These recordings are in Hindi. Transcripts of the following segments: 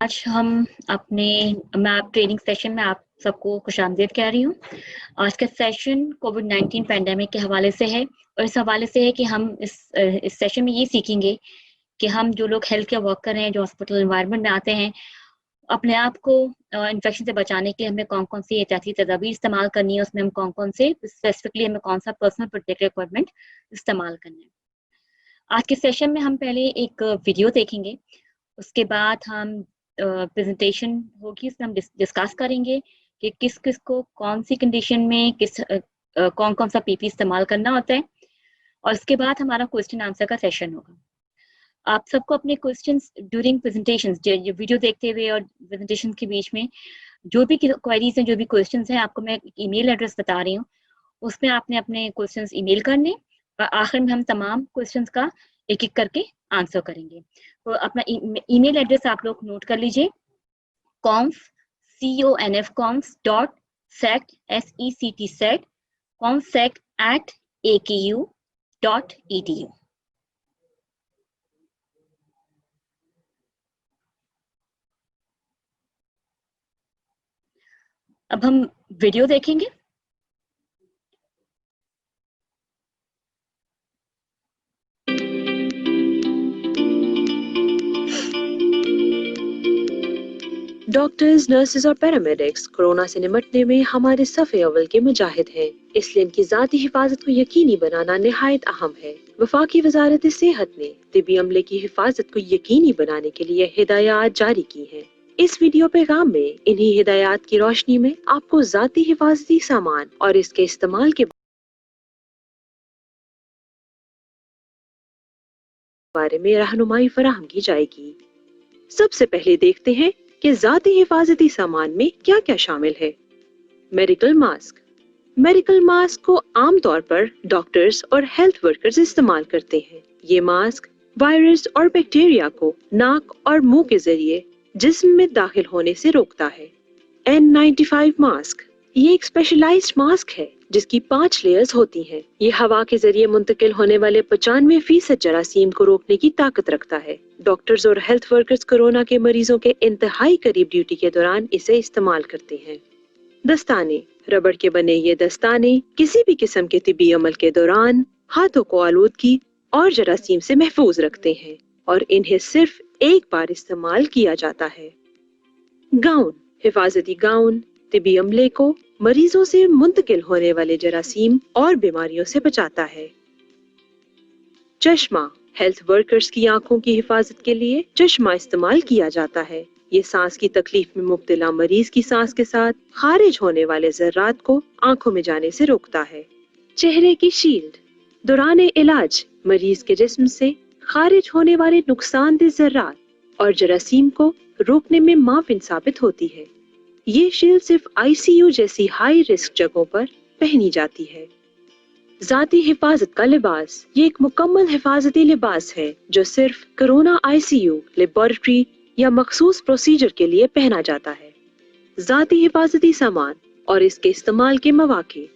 आज हम अपने मैं आप ट्रेनिंग सेशन में आप सबको खुशामदीद कह रही हूँ। आज का सेशन कोविड-19 पैंडेमिक के हवाले से है और इस हवाले से है कि हम इस सेशन में ये सीखेंगे कि हम जो लोग हेल्थ केयर वर्कर हैं, जो हॉस्पिटल एनवायरनमेंट में आते हैं, अपने आप को इन्फेक्शन से बचाने के लिए हमें कौन-कौन सी एहतियाती तदाबीर इस्तेमाल करनी है, उसमें हम कौन-कौन से स्पेसिफिकली हमें कौन-सा पर्सनल प्रोटेक्टिव इक्विपमेंट इस्तेमाल करना है। आज के सेशन में हम पहले एक वीडियो देखेंगे, उसके बाद हम प्रेज़ेंटेशन होगी, उसमें हम डिस्कस करेंगे कि किस-किस को कौन-सी कंडीशन में कौन-कौन सा पीपी इस्तेमाल करना होता है और उसके बाद हमारा क्वेश्चन आंसर का सेशन होगा। आप सबको अपने क्वेश्चंस ड्यूरिंग प्रेज़ेंटेशंस जो वीडियो देखते हुए और प्रेज़ेंटेशन के बीच में जो भी क्वेरीज़ हैं, जो भी क्वेश्चंस हैं, आपको मैं ईमेल एड्रेस बता रही हूँ, उसमें आपने अपने क्वेश्चंस ईमेल करने और आखिर में हम तमाम क्वेश्चंस का एक-एक करके आंसर करेंगे। तो अपना ईमेल एड्रेस आप लोग नोट कर लीजिए confsec@acu.edu। अब हम वीडियो देखेंगे। डॉक्टर्स, नर्सेज और पैरामेडिक्स कोरोना से निपटने में हमारे सफ़े अव्वल के मुजाहिद हैं, इसलिए इनकी जाती हिफाजत को यकीनी बनाना निहायत अहम है। वफाकी वजारत सेहत ने तिबी अमले की हिफाजत को यकीनी बनाने के लिए हिदायत जारी की हैं। इस वीडियो पैगाम में इन्हीं हिदायत की रोशनी में आपको जाती हिफाजती सामान और इसके इस्तेमाल के बारे में रहनुमाई फराहम की जाएगी। सबसे पहले देखते हैं कि जाती हिफाजती सामान में क्या क्या शामिल है। Medical mask. मेडिकल मास्क को आमतौर पर डॉक्टर्स और हेल्थ वर्कर्स इस्तेमाल करते हैं। ये मास्क वायरस और बैक्टीरिया को नाक और मुंह के जरिए जिस्म में दाखिल होने से रोकता है। N95 mask. ये एक स्पेशलाइज्ड मास्क है जिसकी 5 लेयर्स होती हैं। ये हवा के जरिए मुंतकिल होने वाले 95% जरासीम को रोकने की ताकत रखता है। डॉक्टर्स और हेल्थ वर्कर्स कोरोना के मरीजों के इंतहाई करीब ड्यूटी के दौरान इसे इस्तेमाल करते हैं। दस्ताने। रबड़ के बने ये दस्ताने किसी भी किस्म के तिबी अमल के दौरान हाथों को आलूदगी और जरासीम से महफूज रखते हैं और इन्हें सिर्फ एक बार इस्तेमाल किया जाता है। गाउन। हिफाजती गाउन तिबी अमले को मरीजों से मुंतकिल होने वाले जरासीम और बीमारियों से बचाता है। चश्मा। हेल्थ वर्कर्स की आंखों की हिफाजत के लिए चश्मा इस्तेमाल किया जाता है। ये सांस की तकलीफ में मुब्तला मरीज की सांस के साथ खारिज होने वाले जर्रात को आंखों में जाने से रोकता है। चेहरे की शील्ड। दौरान इलाज मरीज के जिस्म से खारिज होने वाले नुकसानदेह जर्रात और जरासीम को रोकने में माविन साबित होती है। ये शील्ड सिर्फ ICU जैसी हाई रिस्क जगहों पर पहनी जाती है। जाती हिफाजत का लिबास। ये एक मुकम्मल हिफाजती लिबास है जो सिर्फ कोरोना ICU, लेबोरेटरी या मखसूस प्रोसीजर के लिए पहना जाता है। जाती हिफाजती सामान और इसके इस्तेमाल के मौके।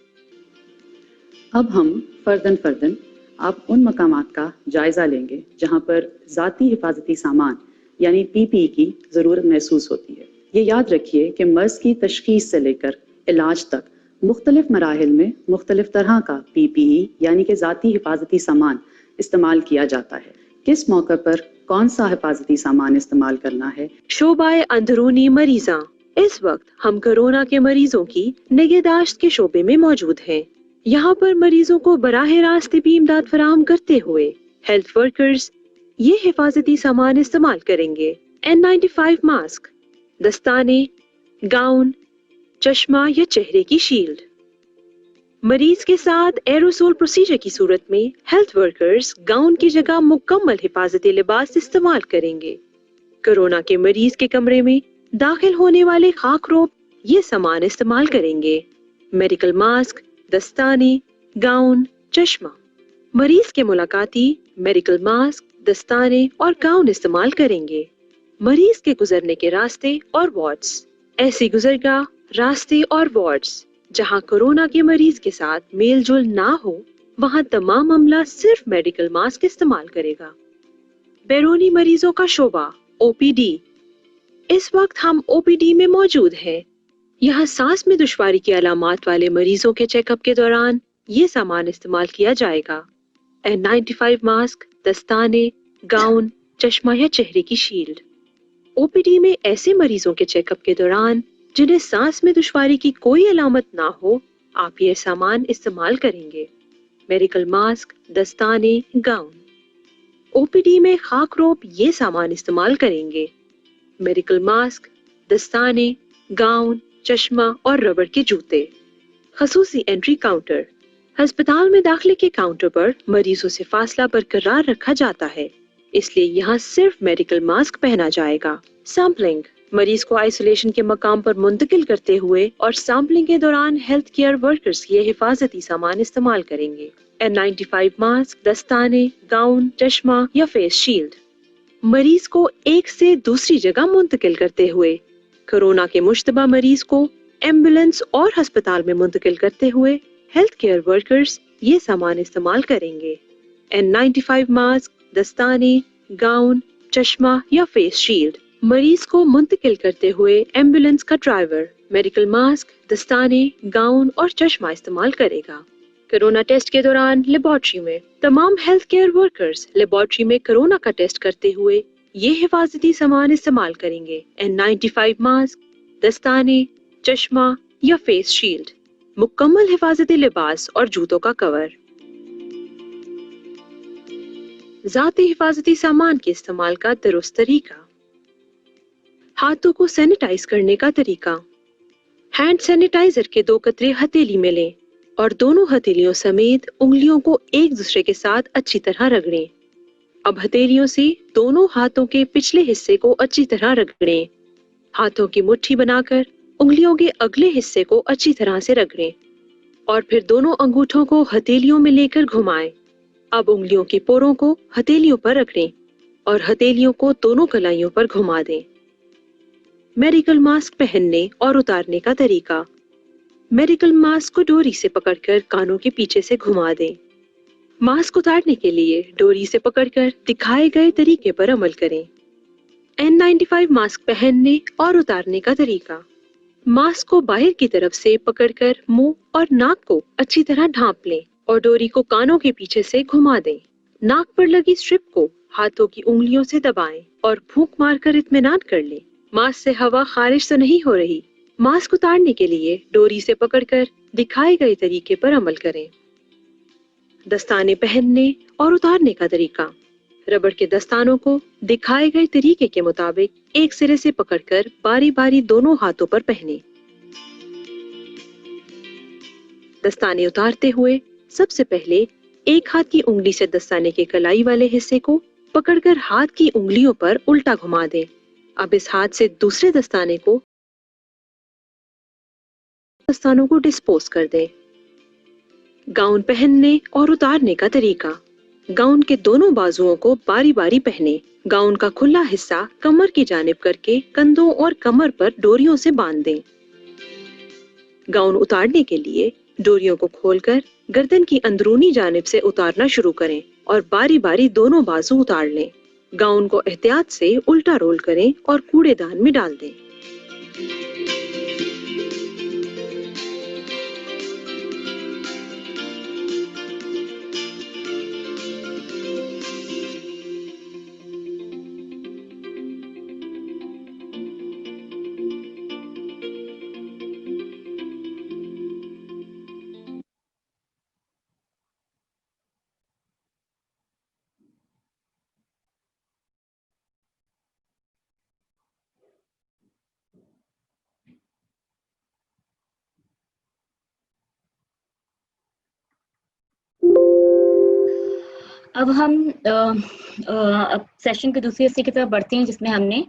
अब हम फर्दन आप उन मकामात का जायजा लेंगे जहां पर जाती हिफाजती सामान यानी PPE की जरूरत महसूस होती है। ये याद रखिए कि मर्ज की तशखीस से लेकर इलाज तक मुख्तलिफ मराहिल में मुख्तलिफ तरह का PPE यानी कि जाती हिफाजती सामान इस्तेमाल किया जाता है। किस मौके पर कौन सा हिफाजती सामान इस्तेमाल करना है। शोबाए अंदरूनी मरीजा। इस वक्त हम कोरोना के मरीजों की निगहदाश्त के शोबे में मौजूद हैं। यहाँ पर मरीजों को बराह रास्त तिबी इमदाद फराहम करते हुए हेल्थ वर्कर्स ये हिफाजती सामान इस्तेमाल करेंगे। N95 मास्क, दस्ताने, गाउन, चश्मा या चेहरे की शील्ड। मरीज के साथ एरोसोल प्रोसीजर की सूरत में हेल्थ वर्कर्स गाउन की जगह मुकम्मल हिफाजती लिबास इस्तेमाल करेंगे। कोरोना के मरीज के कमरे में दाखिल होने वाले खाकरोब ये सामान इस्तेमाल करेंगे। मेडिकल मास्क, दस्ताने, गाउन, चश्मा। मरीज के मुलाकाती मेडिकल मास्क, दस्ताने और गाउन इस्तेमाल करेंगे। मरीज के गुजरने के रास्ते और वार्ड्स। ऐसी गुजरगाह, रास्ते और वार्ड्स जहां कोरोना के मरीज के साथ मेल जोल ना हो वहां तमाम अमला सिर्फ मेडिकल मास्क इस्तेमाल करेगा। बैरूनी मरीजों का शोबा OPD। इस वक्त हम ओपीडी में मौजूद हैं। यहाँ सांस में दुश्वारी की अलामात वाले मरीजों के चेकअप के दौरान ये सामान इस्तेमाल किया जाएगा। N95 मास्क, दस्ताने, गाउन, चश्मा या चेहरे की शील्ड। ओपीडी में ऐसे मरीजों के चेकअप के दौरान जिन्हें सांस में दुश्वारी की कोई अलामत ना हो, आप ये सामान इस्तेमाल करेंगे। मेडिकल मास्क, दस्ताने, गाउन। ओपीडी में खाक रोब ये सामान इस्तेमाल करेंगे। मेडिकल मास्क, दस्ताने, गाउन, चश्मा और रबड़ के जूते। खसूसी एंट्री काउंटर। अस्पताल में दाखिले के काउंटर पर मरीजों से फासला बरकरार रखा जाता है, इसलिए यहाँ सिर्फ मेडिकल मास्क पहना जाएगा। सैंपलिंग। मरीज को आइसोलेशन के मकाम पर मुंतकिल करते हुए और सैंपलिंग के दौरान हेल्थ केयर वर्कर्स ये हिफाजती सामान इस्तेमाल करेंगे। N95 मास्क, दस्ताने, गाउन, चश्मा या फेस शील्ड। मरीज को एक से दूसरी जगह मुंतकिल करते हुए, कोरोना के मुश्तबा मरीज को एम्बुलेंस और अस्पताल में मुंतकिल करते हुए हेल्थ केयर वर्कर्स ये सामान इस्तेमाल करेंगे। N95 मास्क, दस्ताने, गाउन, चश्मा या फेस शील्ड। मरीज को मुंतकिल करते हुए एम्बुलेंस का ड्राइवर मेडिकल मास्क, दस्ताने, गाउन और चश्मा इस्तेमाल करेगा। कोरोना टेस्ट के दौरान लेबोरेटरी में तमाम हेल्थ केयर वर्कर्स लेबोरेटरी में कोरोना का टेस्ट करते हुए ये हिफाजती सामान इस्तेमाल करेंगे। N95 मास्क, दस्ताने, चश्मा या फेस शील्ड। मुकम्मल हिफाजती लिबास और जूतों का कवर। जाती हिफाजती सामान के इस्तेमाल का दुरुस्त तरीका। हाथों को सैनिटाइज करने का तरीका। हैंड सैनिटाइजर के 2 कतरे हथेली में लें और दोनों हथेलियों समेत उंगलियों को एक दूसरे के साथ अच्छी तरह रगड़ें। अब हथेलियों से दोनों हाथों के पिछले हिस्से को अच्छी तरह रगड़ें। हाथों की मुट्ठी बनाकर उंगलियों के अगले हिस्से को अच्छी तरह से रगड़ें और फिर दोनों अंगूठों को हथेलियों में लेकर घुमाएं। अब उंगलियों के पोरों को हथेलियों पर रगड़ें और हथेलियों को दोनों कलाइयों पर घुमा दें। मेडिकल मास्क पहनने और उतारने का तरीका। मेडिकल मास्क को डोरी से पकड़कर कानों के पीछे से घुमा दें। मास्क उतारने के लिए डोरी से पकड़कर दिखाए गए तरीके पर अमल करें। N95 मास्क पहनने और उतारने का तरीका। मास्क को बाहर की तरफ से पकड़कर मुंह और नाक को अच्छी तरह ढांप लें और डोरी को कानों के पीछे से घुमा दें। नाक पर लगी स्ट्रिप को हाथों की उंगलियों से दबाएं और फूंक मारकर इत्मीनान कर लें। मास्क से हवा खारिज तो नहीं हो रही। मास्क उतारने के लिए डोरी से पकड़कर दिखाए गए तरीके पर अमल करें। दस्ताने पहनने और उतारने का तरीका। रबड़ के दस्तानों को दिखाए गए तरीके के मुताबिक एक सिरे से पकड़कर बारी बारी दोनों हाथों पर पहने। दस्ताने उतारते हुए सबसे पहले एक हाथ की उंगली से दस्ताने के कलाई वाले हिस्से को पकड़कर हाथ की उंगलियों पर उल्टा घुमा दें। अब इस हाथ से दूसरे दस्ताने को डिस्पोज कर दें। गाउन पहनने और उतारने का तरीका। गाउन के दोनों बाजुओं को बारी बारी पहने। गाउन का खुला हिस्सा कमर की जानिब करके कंधों और कमर पर डोरियों से बांध दें। गाउन उतारने के लिए डोरियों को खोलकर गर्दन की अंदरूनी जानिब से उतारना शुरू करें और बारी बारी दोनों बाजू उतार लें। गाउन को एहतियात से उल्टा रोल करें और कूड़ेदान में डाल दें। अब हम अब सेशन के दूसरे हिस्से की तरफ बढ़ते हैं, जिसमें हमने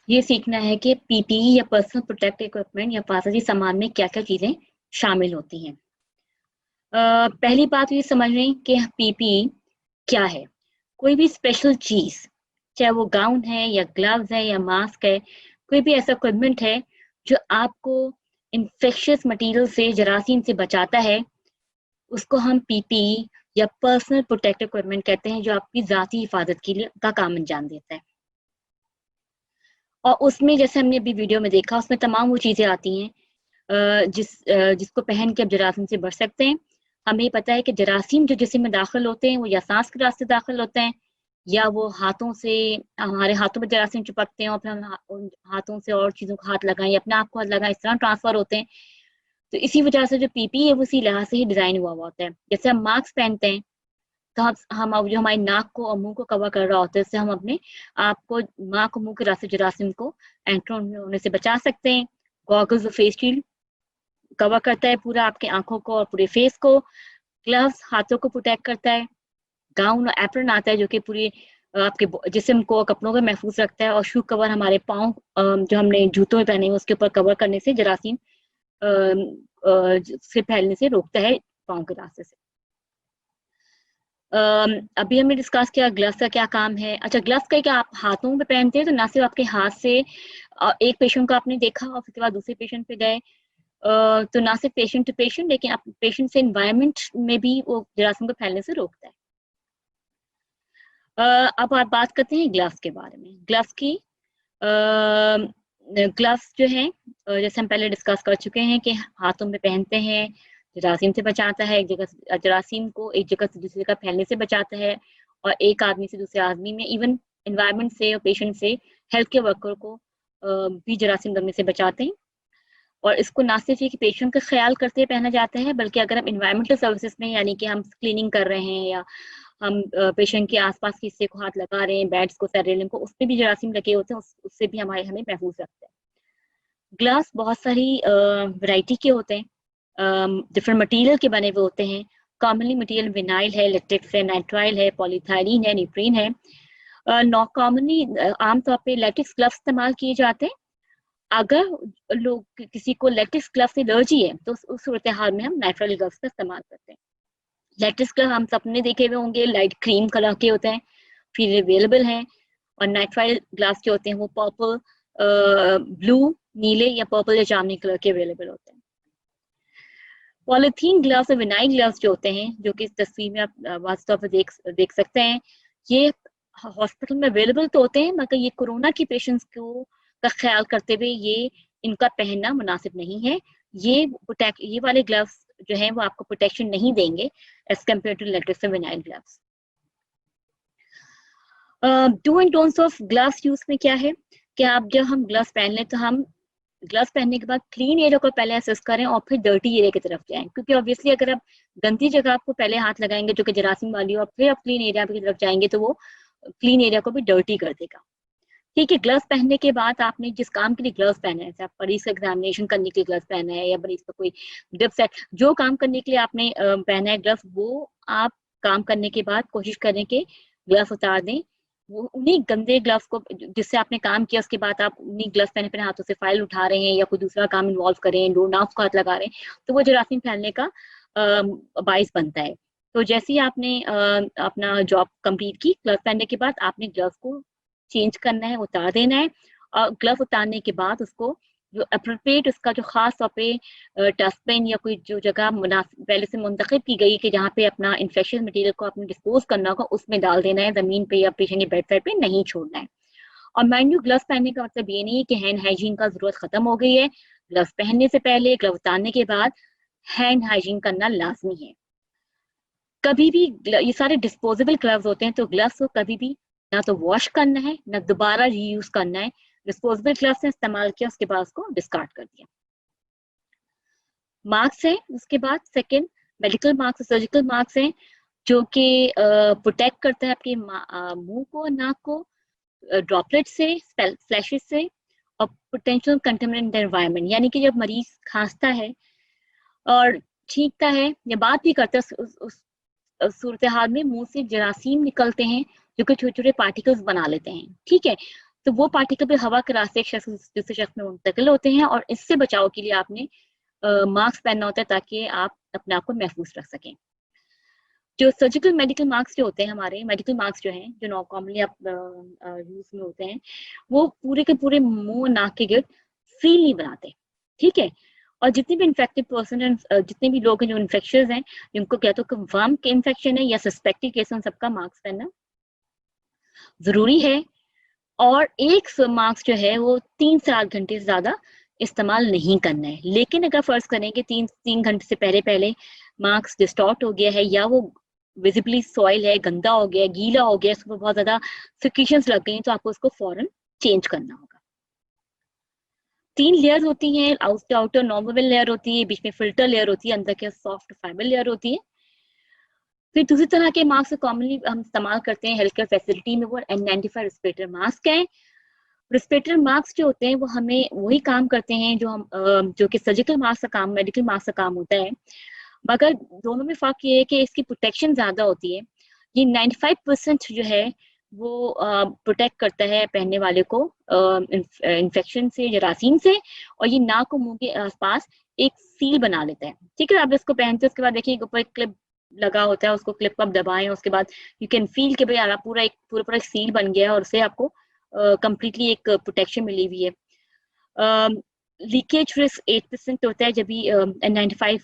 ये सीखना है कि पीपीई या पर्सनल प्रोटेक्टिव इक्विपमेंट या हिफाजती सामान में क्या क्या चीजें शामिल होती हैं। पहली बात ये समझ लें कि पीपीई क्या है। कोई भी स्पेशल चीज, चाहे वो गाउन है या ग्लव्स है या मास्क है, कोई भी ऐसा इक्विपमेंट है जो आपको इन्फेक्शियस मटेरियल से, जरासीम से बचाता है, उसको हम पीपीई या पर्सनल प्रोटेक्टिव इक्विपमेंट कहते हैं, जो आपकी जाती हिफाजत के लिए का काम अंजाम देता है। और उसमें जैसे हमने अभी वीडियो में देखा, उसमें तमाम वो चीज़ें आती हैं जिसको पहन के आप जरासीम से बच सकते हैं। हमें पता है कि जरासीम जो जिस्म में दाखिल होते हैं वो या सांस के रास्ते दाखिल होते हैं, या वो हाथों से, हमारे हाथों में जरासीम चिपकते हैं और फिर हम उन हाथों से और चीज़ों को हाथ लगाएं, अपने आप को हाथ लगाएं, इस तरह ट्रांसफर होते हैं। तो इसी वजह से जो पीपी है वो इसी लिहाज से ही डिज़ाइन हुआ होता है। जैसे हम मास्क पहनते हैं तो हम अब जो हमारी नाक को और मुंह को कवर कर रहा होता है, इससे हम अपने आप को नाक और मुंह के रास्ते जरासीम को एंटर होने से बचा सकते हैं। गॉगल्स और फेस शील्ड कवर करता है पूरा आपके आंखों को और पूरे फेस को। ग्लव्स हाथों को प्रोटेक्ट करता है। गाउन और एप्रन आता है जो कि पूरी आपके जिस्म को कपड़ों को महफूज रखता है। और शू कवर हमारे पाँव जो हमने जूतों में पहने हुए उसके ऊपर कवर करने से जरासीम से फैलने से रोकता है पाँव के रास्ते से। अभी हमने डिस्कस किया ग्लव्स का क्या काम है। अच्छा, ग्लव्स का क्या आप हाथों में पहनते हैं तो ना सिर्फ आपके हाथ से एक पेशेंट को आपने देखा और उसके बाद दूसरे पेशेंट पे गए, तो ना सिर्फ पेशेंट टू पेशेंट, लेकिन आप पेशेंट से एनवायरनमेंट में भी वो जरासीम को फैलने से रोकता है। अब आप बात करते हैं ग्लव्स के बारे में। ग्लव्स की ग्लव्स जो हैं जैसे हम पहले डिस्कस कर चुके हैं कि हाथों में पहनते हैं, जरासीम से बचाता है, एक जगह जरासीम को एक जगह से दूसरी जगह फैलने से बचाता है, और एक आदमी से दूसरे आदमी में, इवन एनवायरनमेंट से और पेशेंट से, हेल्थ केयर वर्कर को भी जरासीम लगने से बचाते हैं। और इसको ना सिर्फ ये कि पेशेंट का ख्याल करते हुए पहना जाता है, बल्कि अगर हम इन्वायरमेंटल सर्विसेज में, यानी कि हम क्लीनिंग कर रहे हैं या हम पेशेंट के आसपास के हिस्से को हाथ लगा रहे हैं, बेड्स को, सैरेलिंग को, उसमें भी जरासीम लगे होते हैं, उससे भी हमें महफूज रखते हैं। ग्लास बहुत सारी वैरायटी के होते हैं, डिफरेंट मटेरियल के बने हुए होते हैं। कॉमनली मटेरियल विनाइल है, लेटेक्स है, नाइट्राइल है, पॉलीथायरीन है, निप्रीन है। नॉट कॉमनली आमतौर पे लेटेक्स ग्लव्स इस्तेमाल किए जाते हैं। अगर लोग किसी को लेटेक्स ग्लव से एलर्जी है तो उस सूरत हाल में हम नाइट्राइल ग्लव्स का इस्तेमाल करते हैं। लेटेक्स ग्लव हम सबने देखे हुए होंगे, लाइट क्रीम कलर के होते हैं, फिर अवेलेबल हैं। और नाइट्राइल ग्लव्स जो होते हैं वो पर्पल, ब्लू, नीले या पर्पल या जामुनी कलर के अवेलेबल होते हैं। पॉलीथीन ग्लव्स और विनाइल ग्लव्स जो होते हैं, जो कि इस तस्वीर में आप वास्तव में देख सकते हैं, ये हॉस्पिटल में अवेलेबल तो होते हैं, मगर ये कोरोना की पेशेंट्स को का ख्याल करते हुए ये इनका पहनना मुनासिब नहीं है। ये वाले ग्लव्स जो हैं वो आपको प्रोटेक्शन नहीं देंगे एज कम्पेयर टू लेटेक्स और vinyl gloves. Do and don'ts of gloves use में क्या है कि आप जब हम ग्लव्स पहन लें तो हम ग्लव्स पहनने के बाद क्लीन एरिया को पहले असेस करें और फिर डर्टी एरिया की तरफ जाएं, क्योंकि ऑब्वियसली अगर आप गंदी जगह आपको पहले हाथ लगाएंगे जो कि जरासीम वाली हो और फिर आप क्लीन एरिया की तरफ जाएंगे तो वो क्लीन एरिया को भी डर्टी कर देगा। ठीक है, ग्लव्स पहनने के बाद आपने जिस काम के लिए ग्लव्स पहने हैं, आप मरीज का एग्जामिनेशन करने के लिए ग्लव्स पहने हैं या मरीज का कोई ड्रिप्स है, जो काम करने के लिए आपने पहना है ग्लव्स, वो आप काम करने के बाद कोशिश करें कि ग्लव्स उतार दें। वो उन्हीं गंदे ग्लव्स को जिससे आपने काम किया उसके बाद आप उन्हीं ग्लव्स पहने पहने हाथों से फाइल उठा रहे हैं या कोई दूसरा काम इन्वॉल्व करें, डोर नाफ्स को हाथ लगा रहे हैं, तो वो जरासीम फैलने का बाइस बनता है। तो जैसे ही आपने अपना जॉब कंप्लीट की, ग्लव्स पहनने के बाद आपने ग्लव्स को चेंज करना है, उतार देना है। और ग्लव उतारने के बाद उसको जो अप्रोप्रिएट उसका जो खास तौर पे डस्टबिन या कोई जो जगह पहले से मुंतखब की गई कि जहाँ पे अपना इन्फेक्शन मटेरियल को आपने डिस्पोज करना होगा उसमें डाल देना है, जमीन पे या पेशेंट के बेड साइड पे नहीं छोड़ना है। और माइंड यू, ग्लव्स पहनने का मतलब ये नहीं है कि हैंड हाइजीन का जरूरत खत्म हो गई है। ग्लव्स पहनने से पहले, ग्लव उतारने के बाद हैंड हाइजीन करना लाजमी है। कभी भी ये सारे डिस्पोजेबल ग्लव्स होते हैं, तो ग्लव्स को कभी भी ना तो वॉश करना है ना दोबारा रीयूज करना है। डिस्पोजेबल ग्लव्स ने इस्तेमाल किया उसके बाद उसको डिस्कार्ड कर दिया। मास्क है उसके बाद second, medical mask, surgical mask हैं जो कि प्रोटेक्ट करता है आपके मुंह को, नाक को ड्रॉपलेट से, फ्लैशेस से और पोटेंशियल कंटेमिनेंट एनवायरनमेंट। यानी कि जब मरीज खांसता है और छींकता है या बात भी करता है, उस सूरत हाल में मुंह से जरासीम निकलते हैं जो कि छोटे छोटे पार्टिकल्स बना लेते हैं। ठीक है, तो वो पार्टिकल भी हवा के रास्ते एक शख्स दूसरे शख्स में मुंतकिल होते हैं और इससे बचाव के लिए आपने मास्क पहनना होता है ताकि आप अपने आप को महफूज रख सकें। जो सर्जिकल मेडिकल मास्क जो होते हैं, हमारे मेडिकल मास्क जो हैं, जो नॉन कॉमनली आप यूज में होते हैं, वो पूरे के पूरे मुंह नाक के गिर्द सील नहीं बनाते। ठीक है, और जितने भी इन्फेक्टेड पर्सन, जितने भी लोग हैं जो इन्फेक्शियस हैं, जिनको क्या तो कंफर्म के इन्फेक्शन है या सस्पेक्टेड केस, उन सबका मास्क पहनना जरूरी है। और एक मास्क जो है वो 3 से 8 घंटे से ज़्यादा इस्तेमाल नहीं करना है। लेकिन अगर फ़र्ज़ करें कि 3 घंटे से पहले मास्क डिस्टॉर्ट हो गया है या वो विज़िबली सॉइल है, गंदा हो गया है, गीला हो गया है, उसमें बहुत ज़्यादा सिक्रीशंस लग गई हैं, तो आपको उसको फ़ौरन चेंज करना होगा। 3 लेयर्स होती हैं, आउटर नॉर्मल लेयर होती है, बीच में फ़िल्टर लेयर होती है, अंदर के सॉफ्ट फाइबर लेयर होती है। फिर दूसरी तरह के मास्क कॉमनली हम इस्तेमाल करते हैं हेल्थ केयर फैसिलिटी में, वो N95 रेस्पिरेटर मास्क है। रेस्पिरेटर मास्क जो होते हैं वो हमें वही काम करते हैं जो जो कि सर्जिकल मास्क का काम, मेडिकल मास्क का काम होता है, मगर दोनों में फ़र्क ये है कि इसकी प्रोटेक्शन ज़्यादा होती है। ये 95% जो है वो प्रोटेक्ट करता है पहनने वाले को इन्फेक्शन से, जरासीम से, और ये नाक और मुँह के आस-पास एक सील बना लेता है। ठीक है? आप इसको पहनते हो उसके बाद देखिए ऊपर एक क्लिप लगा होता है, उसको क्लिप को आप दबाएँ, उसके बाद यू कैन फ़ील कि भई आप पूरा एक सील बन गया है और उससे आपको कंप्लीटली एक प्रोटेक्शन मिली हुई है। लीकेज रिस्क 8% होता है जब भी N95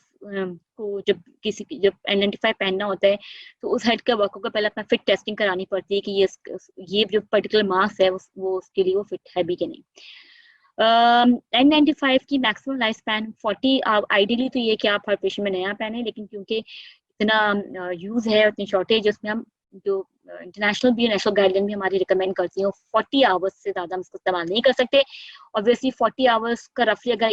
को जब N95 पहनना होता है, तो उस हेल्थ केयर वर्कर को पहले अपना फिट टेस्टिंग करानी पड़ती है कि ये जो पर्टिकुलर मास्क है वो उसके लिए वो फिट है भी कि नहीं। N95 की मैक्सिमम लाइफ स्पैन 40, आइडियली तो ये कि आप हर पेशेंट में नया पहने, लेकिन क्योंकि इतना यूज़ है, इतनी शॉर्टेज है उसमें, हम जो इंटरनेशनल भी नेशनल गाइडलाइन भी हमारी रिकमेंड करती है, 40 आवर्स से ज़्यादा हम इसको इस्तेमाल नहीं कर सकते। ऑब्वियसली 40 आवर्स का रफली अगर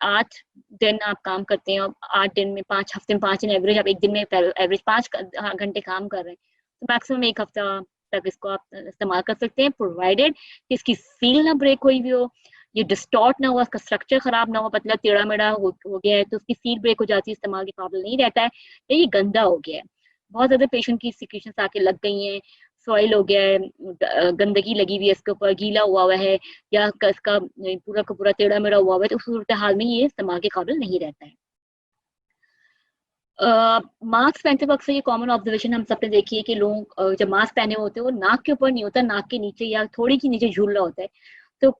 8 दिन आप काम करते हैं और 8 दिन में 5 हफ्ते में 5 दिन एवरेज, आप एक दिन में एवरेज 5 घंटे काम कर रहे हैं, तो मैक्सिमम 1 हफ्ता तक इसको आप इस्तेमाल कर सकते हैं, प्रोवाइडेड कि इसकी सील ना ब्रेक हुई हुई हो, ये डिस्टॉर्ट ना हुआ, इसका स्ट्रक्चर खराब ना हो, पतला टेढ़ा-मेढ़ा हो गया है तो उसकी सील ब्रेक हो जाती है, इस्तेमाल के काबिल नहीं रहता है, या ये गंदा हो गया है। बहुत ज़्यादा पेशेंट की सिक्रीशंस आके लग गई हैं, सॉइल हो गया है, गंदगी लगी हुई है इसके ऊपर, गीला हुआ है, या इसका पूरा का पूरा टेढ़ा-मेढ़ा हुआ है, तो उस सूरत-ए-हाल में ये इस्तेमाल के काबिल नहीं रहता है। मास्क पहनते वक़्त से ये कॉमन ऑब्जर्वेशन हम सब ने देखी है कि लोग जब मास्क पहने हुए होते हैं, वो नाक के ऊपर नहीं होता, नाक के नीचे या थोड़ी की नीचे झूल रहा होता है। तो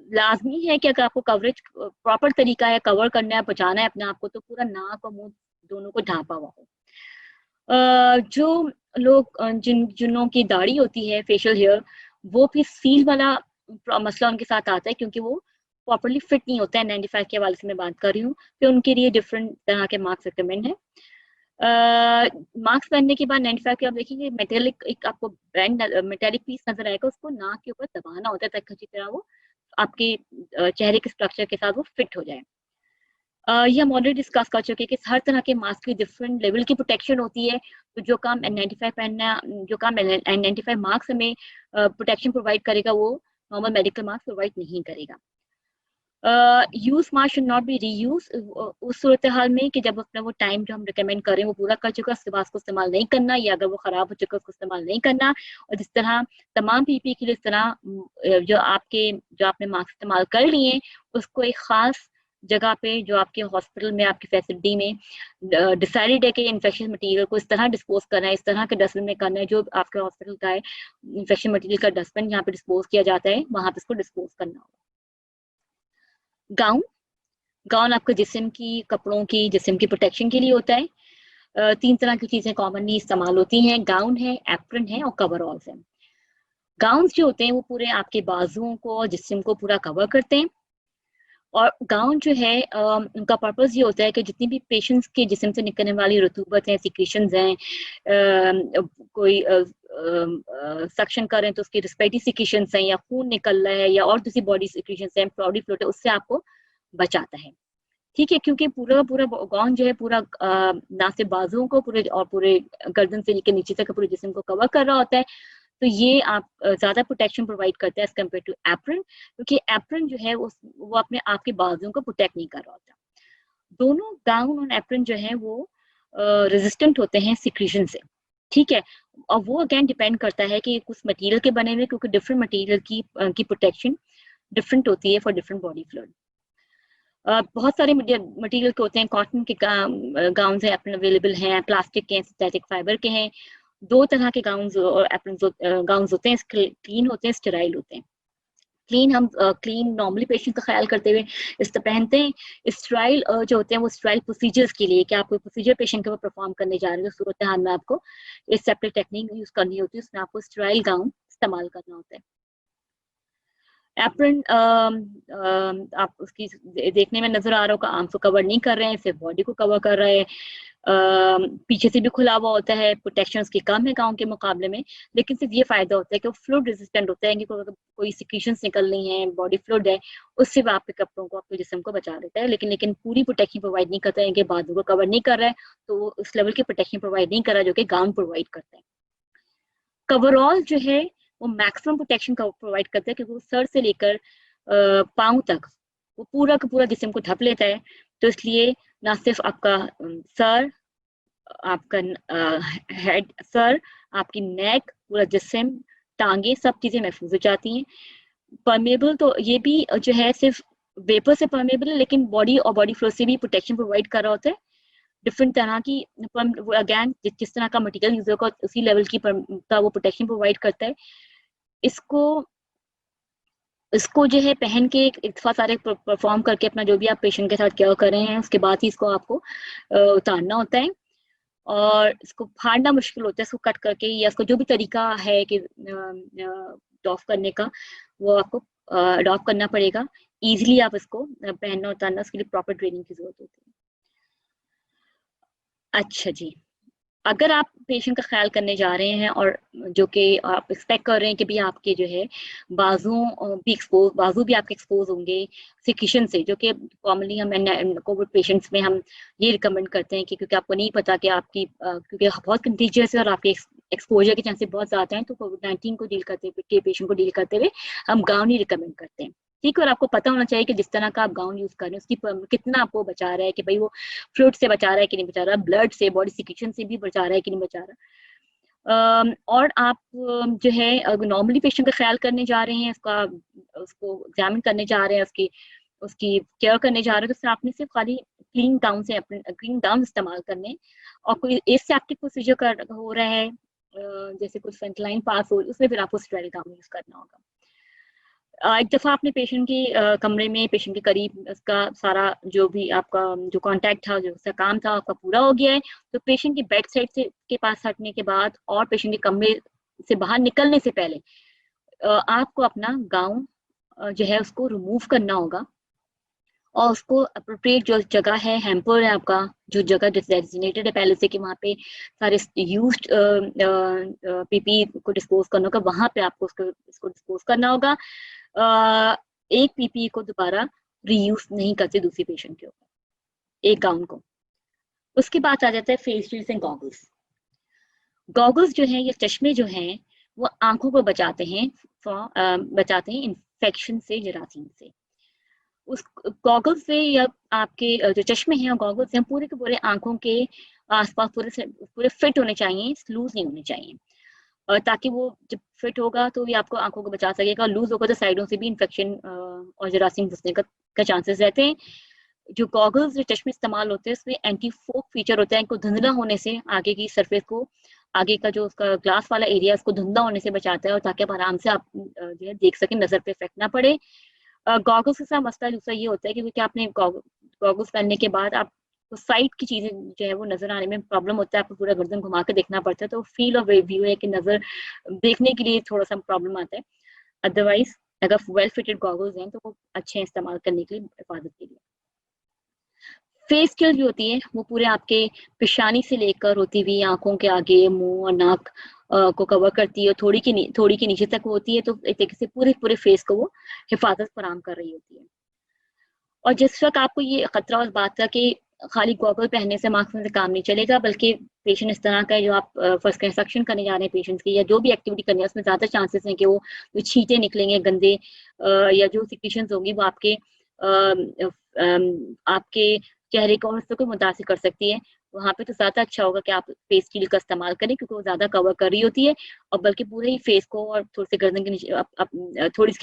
लाज़मी है कि अगर आपको कवरेज प्रॉपर तरीका है, कवर करना है, बचाना है अपने आप को, तो पूरा नाक और मुँह दोनों को ढाँपा हुआ हो। जो लोग जिन की दाढ़ी होती है, फेशियल हेयर, वो भी सील वाला मसला उनके साथ आता है क्योंकि वो प्रॉपर्ली फिट नहीं होता है। 95 के हवाले से मैं बात कर रही हूँ, फिर उनके लिए डिफरेंट तरह के मास्क रिकमेंड है। मास्क पहनने के बाद 95 के आप देखेंगे मेटेलिक एक आपको बैंड मेटेलिक पीस नज़र आएगा, उसको नाक के ऊपर दबाना होता है ताकि अच्छी तरह वो आपके चेहरे के स्ट्रक्चर के साथ वो फिट हो जाए। ये हम ऑलरेडी डिस्कस कर चुके हैं कि हर तरह के मास्क की डिफरेंट लेवल की प्रोटेक्शन होती है, तो जो काम N95 मास्क हमें प्रोटेक्शन प्रोवाइड करेगा, वो नॉर्मल मेडिकल मास्क प्रोवाइड नहीं करेगा। Use mask should not be reuse, उस सूरत-ए-हाल में कि जब अपना वो टाइम जो हम रिकमेंड करें वो पूरा कर चुका है, उसके बाद उसको इस्तेमाल नहीं करना, या अगर वो खराब हो चुका है उसको इस्तेमाल नहीं करना। और जिस तरह तमाम पीपीई के लिए इस तरह जो आपने मास्क इस्तेमाल कर लिए हैं, उसको एक ख़ास जगह पे जो आपके हॉस्पिटल में, आपकी फैसिलिटी में डिसाइडेड है कि इन्फेक्शन मटीरियल को इस तरह डिस्पोज़ करना है, इस तरह के डस्टबिन में करना है, जो आपके हॉस्पिटल का है, इन्फेक्शन मटीरियल का डस्टबिन जहाँ पे डिस्पोज़ किया जाता है, वहाँ पे इसको डिस्पोज़ करना होगा। गाउन गाउन आपके जिस्म की प्रोटेक्शन के लिए होता है। 3 तरह की चीज़ें कॉमनली इस्तेमाल होती हैं, गाउन है, एप्रन है और कवरऑल्स हैं। गाउन्स जो होते हैं वो पूरे आपके बाजुओं को और जिस्म को पूरा कवर करते हैं, और गाउन जो है उनका पर्पस ये होता है कि जितनी भी पेशेंट्स के जिस्म से निकलने वाली रतूबत है, सिक्रीशंस हैं, कोई सक्शन कर रहे हैं तो उसकी रिस्पिरेटरी सिक्रीशंस हैं, या खून निकल रहा है, या और दूसरी बॉडी सिक्रीशंस हैं, बॉडी फ्लूइड है, उससे आपको बचाता है। ठीक है? क्योंकि पूरा का पूरा गाउन जो है पूरा ना सिर्फ बाजुओं को पूरे गर्दन से लेके नीचे तक पूरे जिस्म को कवर कर रहा होता है, तो ये आप ज़्यादा प्रोटेक्शन प्रोवाइड करता है एज़ कम्पेयर टू एप्रन, क्योंकि एप्रन जो है वो अपने आपके बाजुओं को प्रोटेक्ट नहीं कर रहा होता। दोनों गाउन और एप्रन जो है वो रेजिस्टेंट होते हैं सिक्रीशन से, ठीक है? और वो अगेन डिपेंड करता है कि कुछ मटेरियल के बने हुए, क्योंकि डिफरेंट मटेरियल की प्रोटेक्शन डिफरेंट होती है फॉर डिफरेंट बॉडी फ्लूइड। बहुत सारे मटेरियल के होते हैं, कॉटन के गाउन्स हैं एप्रन अवेलेबल हैं, प्लास्टिक के हैं, सिंथेटिक फाइबर के हैं। 2 तरह के गाउन्स और गाउन्स होते हैं, क्लीन होते हैं, स्टेराइल होते हैं। क्लीन नॉर्मली पेशेंट का ख्याल करते हुए पहनते हैं। स्टेराइल जो होते हैं वो स्टेराइल प्रोसीजर्स के लिए, कि आप कोई प्रोसीजर पेशेंट के ऊपर परफॉर्म करने जा रहे हैं, तो सूरत-ए-हाल में आपको एक सेपरेट टेक्निक यूज़ करनी होती है, उसमें आपको स्टेराइल गाउन इस्तेमाल करना होता है। एप्रन आप उसकी देखने में नजर आ रहा होगा, आर्म्स को कवर नहीं कर रहे हैं, सिर्फ बॉडी को कवर कर रहे हैं। पीछे से भी खुला हुआ होता है, प्रोटेक्शन उसकी कम है गाउन के मुकाबले में, लेकिन सिर्फ ये फायदा होता है कि वो फ्लूइड रेजिस्टेंट होता है कि कोई सिक्रीशंस निकल रही हैं, बॉडी फ्लूइड है, उससे वो आपके कपड़ों को, आपके जिस्म को बचा लेता है, लेकिन पूरी प्रोटेक्शन प्रोवाइड नहीं करता है कि बाजू को कवर नहीं कर रहा है, तो वो उस लेवल की प्रोटेक्शन प्रोवाइड नहीं कर रहा जो कि गाउन प्रोवाइड करता है। कवरऑल जो है वो मैक्सिमम प्रोटेक्शन प्रोवाइड करता है, क्योंकि वो सर से लेकर पाँव तक वो पूरा का पूरा जिस्म को ढक लेता है। तो इसलिए ना सिर्फ आपका सर, आपका हेड, सर, आपकी नेक, पूरा जिस्म, टांगे, सब चीजें महफूज हो जाती हैं। परमेबल तो ये भी जो है सिर्फ वेपर से परमेबल है, लेकिन बॉडी और बॉडी फ्लो से भी प्रोटेक्शन प्रोवाइड कर रहा होता है। डिफरेंट तरह की, अगेन जिस तरह का मटेरियल यूज होगा उसी लेवल की का वो प्रोटेक्शन प्रोवाइड करता है। इसको जो है पहन के इतफा सारे परफॉर्म करके अपना जो भी आप पेशेंट के साथ केयर कर रहे हैं उसके बाद ही इसको आपको उतारना होता है, और इसको फाड़ना मुश्किल होता है, इसको कट करके, या इसको जो भी तरीका है कि डॉफ करने का वो आपको अडॉप्ट करना पड़ेगा। इजीली आप इसको पहनना उतारना, उसके लिए प्रॉपर ट्रेनिंग की जरूरत होती है। अच्छा जी, अगर आप पेशेंट का ख्याल करने जा रहे हैं और जो कि आप एक्सपेक्ट कर रहे हैं कि भी आपके जो है बाजू भी आपके एक्सपोज होंगे सिक्रीशन से, जो कि कॉमनली हम कोविड पेशेंट्स में हम ये रिकमेंड करते हैं कि क्योंकि आपको नहीं पता कि आपकी क्योंकि बहुत कंटीजियस है और आपके एक्सपोजर के चांसेस बहुत ज्यादा हैं, तो कोविड-19 को डील करते हुए, पेशेंट को डील करते हुए हम गाउन ही रिकमेंड करते हैं। ठीक है, और आपको पता होना चाहिए कि जिस तरह का आप गाउन यूज कर रहे हैं उसकी कितना आपको बचा रहा है, कि भाई वो फ्लूइड से बचा रहा है कि नहीं बचा रहा, ब्लड से, बॉडी सिक्रीशन से भी बचा रहा है कि नहीं बचा रहा। और आप जो है अगर नॉर्मली पेशेंट का ख्याल करने जा रहे हैं, उसको एग्जामिन करने जा रहे हैं, उसकी केयर करने जा रहे हैं, तो आपने सिर्फ खाली क्लीन गाउन इस्तेमाल करने, और कोई एसेप्टिक प्रोसीजर हो रहा है जैसे कुछ फ्रंटलाइन पास हो, उसमें फिर आपको स्टेराइल गाउन यूज करना होगा। एक दफा आपने पेशेंट के कमरे में, पेशेंट के करीब उसका सारा जो भी आपका जो कांटेक्ट था, जो उसका काम था आपका पूरा हो गया है, तो पेशेंट की बेड साइड से के पास हटने के बाद और पेशेंट के कमरे से बाहर निकलने से पहले आपको अपना गाउन जो है उसको रिमूव करना होगा, और उसको अप्रोप्रिएट जो जगह है, हैम्पर है आपका, जो जगह डेजिग्नेटेड है पहले से कि वहाँ पे सारे यूज्ड पीपी को डिस्पोज करना होगा, वहां पे आपको इसको डिस्पोज करना होगा। एक पीपी को दोबारा रीयूज नहीं करते दूसरी पेशेंट के ऊपर, एक गाउन को। उसके बाद आ जाता है face shields and goggles. Goggles जो है, ये चश्मे जो हैं, वो आंखों को बचाते हैं इन्फेक्शन से, जरासीम से। उस गॉगल्स से, या आपके जो चश्मे हैं और गॉगल्स हैं, पूरे के पूरे आंखों के आसपास पूरे फिट होने चाहिए, लूज नहीं होने चाहिए, ताकि वो जब फिट होगा तो ये आपको आंखों को बचा सकेगा। लूज होगा तो साइडों से भी इन्फेक्शन और जरासीम घुसने का चांसेस रहते हैं। जो गॉगल्स, जो चश्मे इस्तेमाल होते हैं, उसमें एंटी फोक फीचर होता है, इनको धुंधला होने से, आगे की सरफेस को, आगे का जो उसका ग्लास वाला एरिया उसको धुंधला होने से बचाता है, और ताकि आप आराम से आप जो है देख सकें, नजर पे इफेक्ट ना पड़े। गॉगल्स के साथ मसला दूसरा ये होता है कि क्योंकि आपने गॉगल्स पहनने के बाद आप साइड की चीजें जो है वो नजर आने में प्रॉब्लम होता है, आपको पूरा गर्दन घुमा के देखना पड़ता है, तो फील और व्यू है कि नजर देखने के लिए थोड़ा सा प्रॉब्लम आता है। अदरवाइज अगर वेल फिटेड गॉगल्स हैं तो वो अच्छे हैं इस्तेमाल करने के लिए, हिफाजत के लिए। फेस केयर जो होती है वो पूरे आपके पेशानी से लेकर होती हुई आंखों के आगे, मुंह और नाक को कवर करती है, थोड़ी के नीचे तक होती है, तो एक तरीके से पूरे फेस को वो हिफाजत फराहम कर रही होती है। और जिस वक्त आपको ये खतरा उस बात का कि खाली गॉगल पहनने से, मास्क से काम नहीं चलेगा, बल्कि पेशेंट इस तरह का है जो आप फर्स्ट इंस्ट्रक्शन करने जा रहे हैं पेशेंट्स की, या जो भी एक्टिविटी करनी है उसमें ज्यादा चांसेस हैं कि वो जो छींटे निकलेंगे गंदे, या जो सिक्रीशंस होगी वो आपके चेहरे को को मुतासिर कर सकती है। वहां पे तो ज्यादा अच्छा होगा कि आप फेस शील्ड का इस्तेमाल करें, क्योंकि वो ज्यादा कवर कर रही होती है, और बल्कि पूरे ही फेस को और थोड़ी से गर्दन के